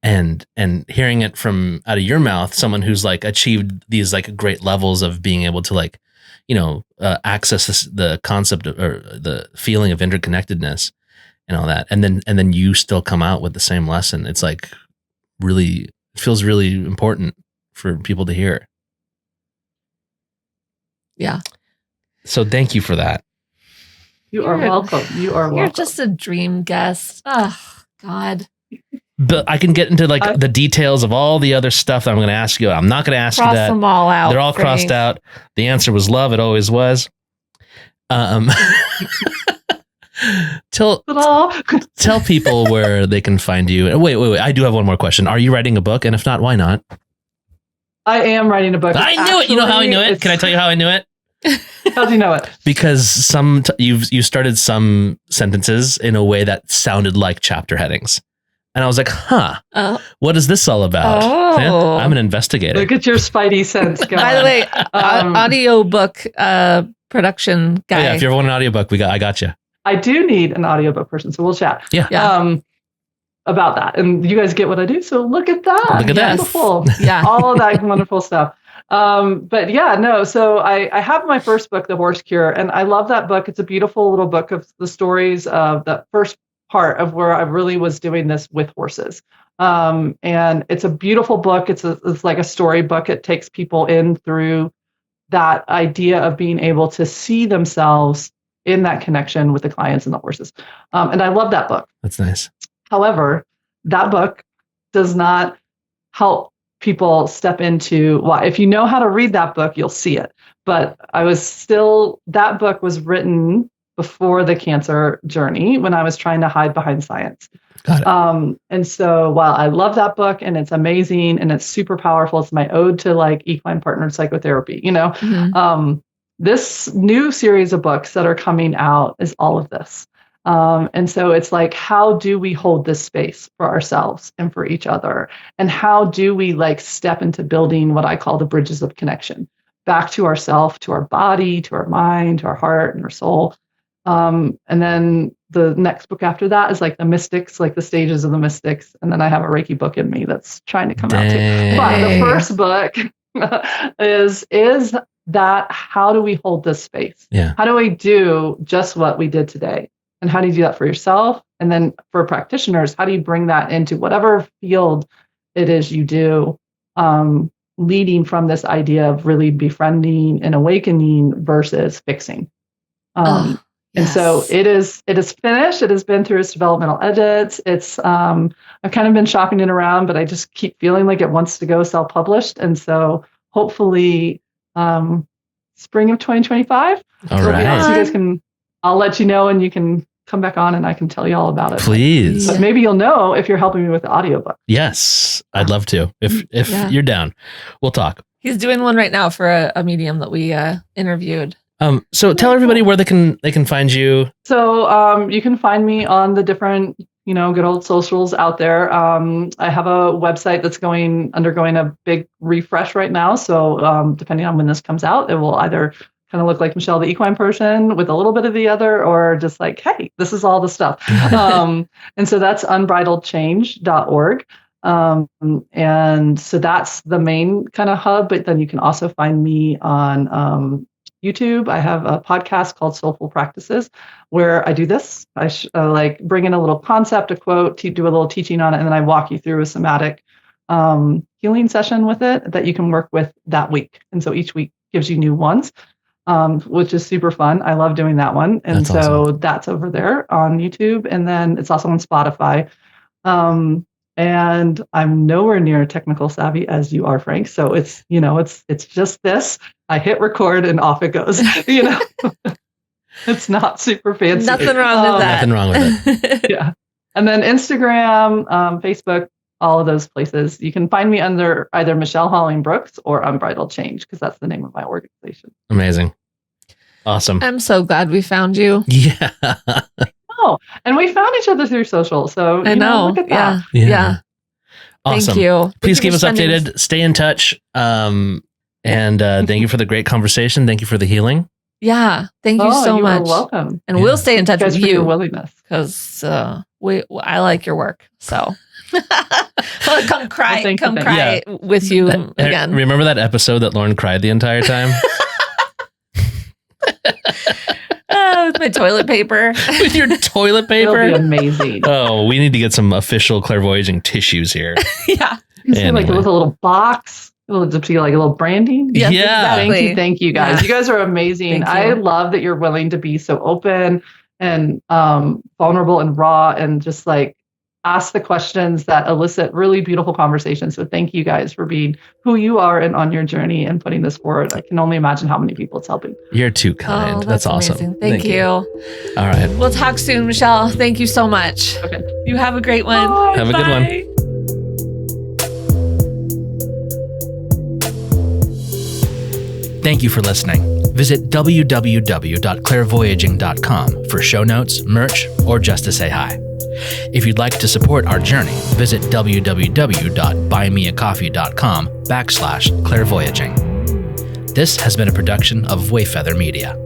And hearing it from out of your mouth, someone who's like achieved these like great levels of being able to like, access the concept or the feeling of interconnectedness and all that. And then you still come out with the same lesson. It's like really, it feels really important for people to hear.
Yeah.
So thank you for that.
You are welcome. You are welcome.
You're just a dream guest. Oh, God.
But I can get into like the details of all the other stuff that I'm going to ask you. I'm not going to ask you
Cross
that.
them all out.
They're all crossed out. The answer was love. It always was. Tell people where they can find you. Wait. I do have one more question. Are you writing a book? And if not, why not?
I am writing a book.
I knew it. You know how I knew it? Can I tell you how I knew it?
How do you know it?
Because you started some sentences in a way that sounded like chapter headings. And I was like, what is this all about?
Oh.
Yeah, I'm an investigator.
Look at your spidey sense going.
By the way, audiobook production guy.
Oh, yeah, if you ever want an audiobook, I got you.
I do need an audiobook person, so we'll chat.
Yeah.
About that. And you guys get what I do, so look at that.
Look at that.
Beautiful.
Yeah.
All of that wonderful stuff. But yeah, no, so I have my first book, The Horse Cure, and I love that book. It's a beautiful little book of the stories of that first part of where I really was doing this with horses. And it's a beautiful book. It's like a story book. It takes people in through that idea of being able to see themselves in that connection with the clients and the horses. And I love that book.
That's nice.
However, that book does not help people step into why. If you know how to read that book, you'll see it. But that book was written before the cancer journey when I was trying to hide behind science.
Got it.
And so while I love that book and it's amazing and it's super powerful, it's my ode to like equine partnered psychotherapy,
Mm-hmm.
This new series of books that are coming out is all of this. And so it's like, how do we hold this space for ourselves and for each other? And how do we like step into building what I call the bridges of connection back to ourself, to our body, to our mind, to our heart and our soul. And then the next book after that is like the mystics, like the stages of the mystics. And then I have a Reiki book in me that's trying to come out too. But the first book is that how do we hold this space?
Yeah.
How do we do just what we did today? And how do you do that for yourself? And then for practitioners, how do you bring that into whatever field it is you do, leading from this idea of really befriending and awakening versus fixing?
Yes.
And so it is finished. It has been through its developmental edits. It's I've kind of been shopping it around, but I just keep feeling like it wants to go self-published. And so hopefully spring of 2025.
All
So
right.
you guys can, I'll let you know and you can come back on and I can tell you all about it.
Please.
But maybe you'll know if you're helping me with the audiobook.
Yes. I'd love to. If you're down, we'll talk.
He's doing one right now for a medium that we interviewed.
So tell everybody where they can find you.
So you can find me on the different, good old socials out there. I have a website that's undergoing a big refresh right now. So depending on when this comes out, it will either kind of look like Michelle the Equine Person with a little bit of the other, or just like, hey, this is all the stuff. And so that's unbridledchange.org. And so that's the main kind of hub, but then you can also find me on YouTube. I have a podcast called Soulful Practices where I do this. I like bring in a little concept, a quote, do a little teaching on it, and then I walk you through a somatic healing session with it that you can work with that week. And so each week gives you new ones, which is super fun. I love doing that one. And
That's
so
awesome.
that's over there on YouTube. And then it's also on Spotify. And I'm nowhere near technical savvy as you are, Frank. So it's, it's just this. I hit record and off it goes. It's not super fancy.
Nothing wrong with that.
Nothing wrong with it.
Yeah. And then Instagram, Facebook, all of those places. You can find me under either Michelle Holling-Brooks or Unbridled Change, because that's the name of my organization.
Amazing. Awesome.
I'm so glad we found you.
Yeah.
Oh, and we found each other through social. So
I know.
Look at that.
Yeah.
Awesome.
Thank you.
Please
Thank you
keep
for
us updated. Stay in touch. And thank you for the great conversation. Thank you for the healing.
Yeah. Thank you so much.
You're welcome.
And we'll stay in touch
Thanks
with
for your
you
willingness.
because I like your work. So I'll come cry,
Well,
come
thank
cry with you again.
Remember that episode that Lauren cried the entire time?
With my toilet paper.
With your toilet
It'll be
paper?
amazing.
Oh, we need to get some official clairvoyaging tissues here.
Yeah.
You see, like
Anyway.
with a little box. It'll just be like a little branding.
Yes,
Yeah.
exactly.
Thank you guys.
Yeah.
You guys are amazing.
Thank
I
you.
love that you're willing to be so open and vulnerable and raw and just like ask the questions that elicit really beautiful conversations. So thank you guys for being who you are and on your journey and putting this forward. I can only imagine how many people it's helping.
You're too kind.
Oh,
that's awesome.
amazing. Thank you.
All right.
We'll talk soon, Michelle. Thank you so much.
Okay.
You have a great one.
Bye.
Have a good one.
Bye.
Thank you for listening. Visit www.clairvoyaging.com for show notes, merch, or just to say hi. If you'd like to support our journey, visit www.buymeacoffee.com/clairvoyaging. This has been a production of Wayfeather Media.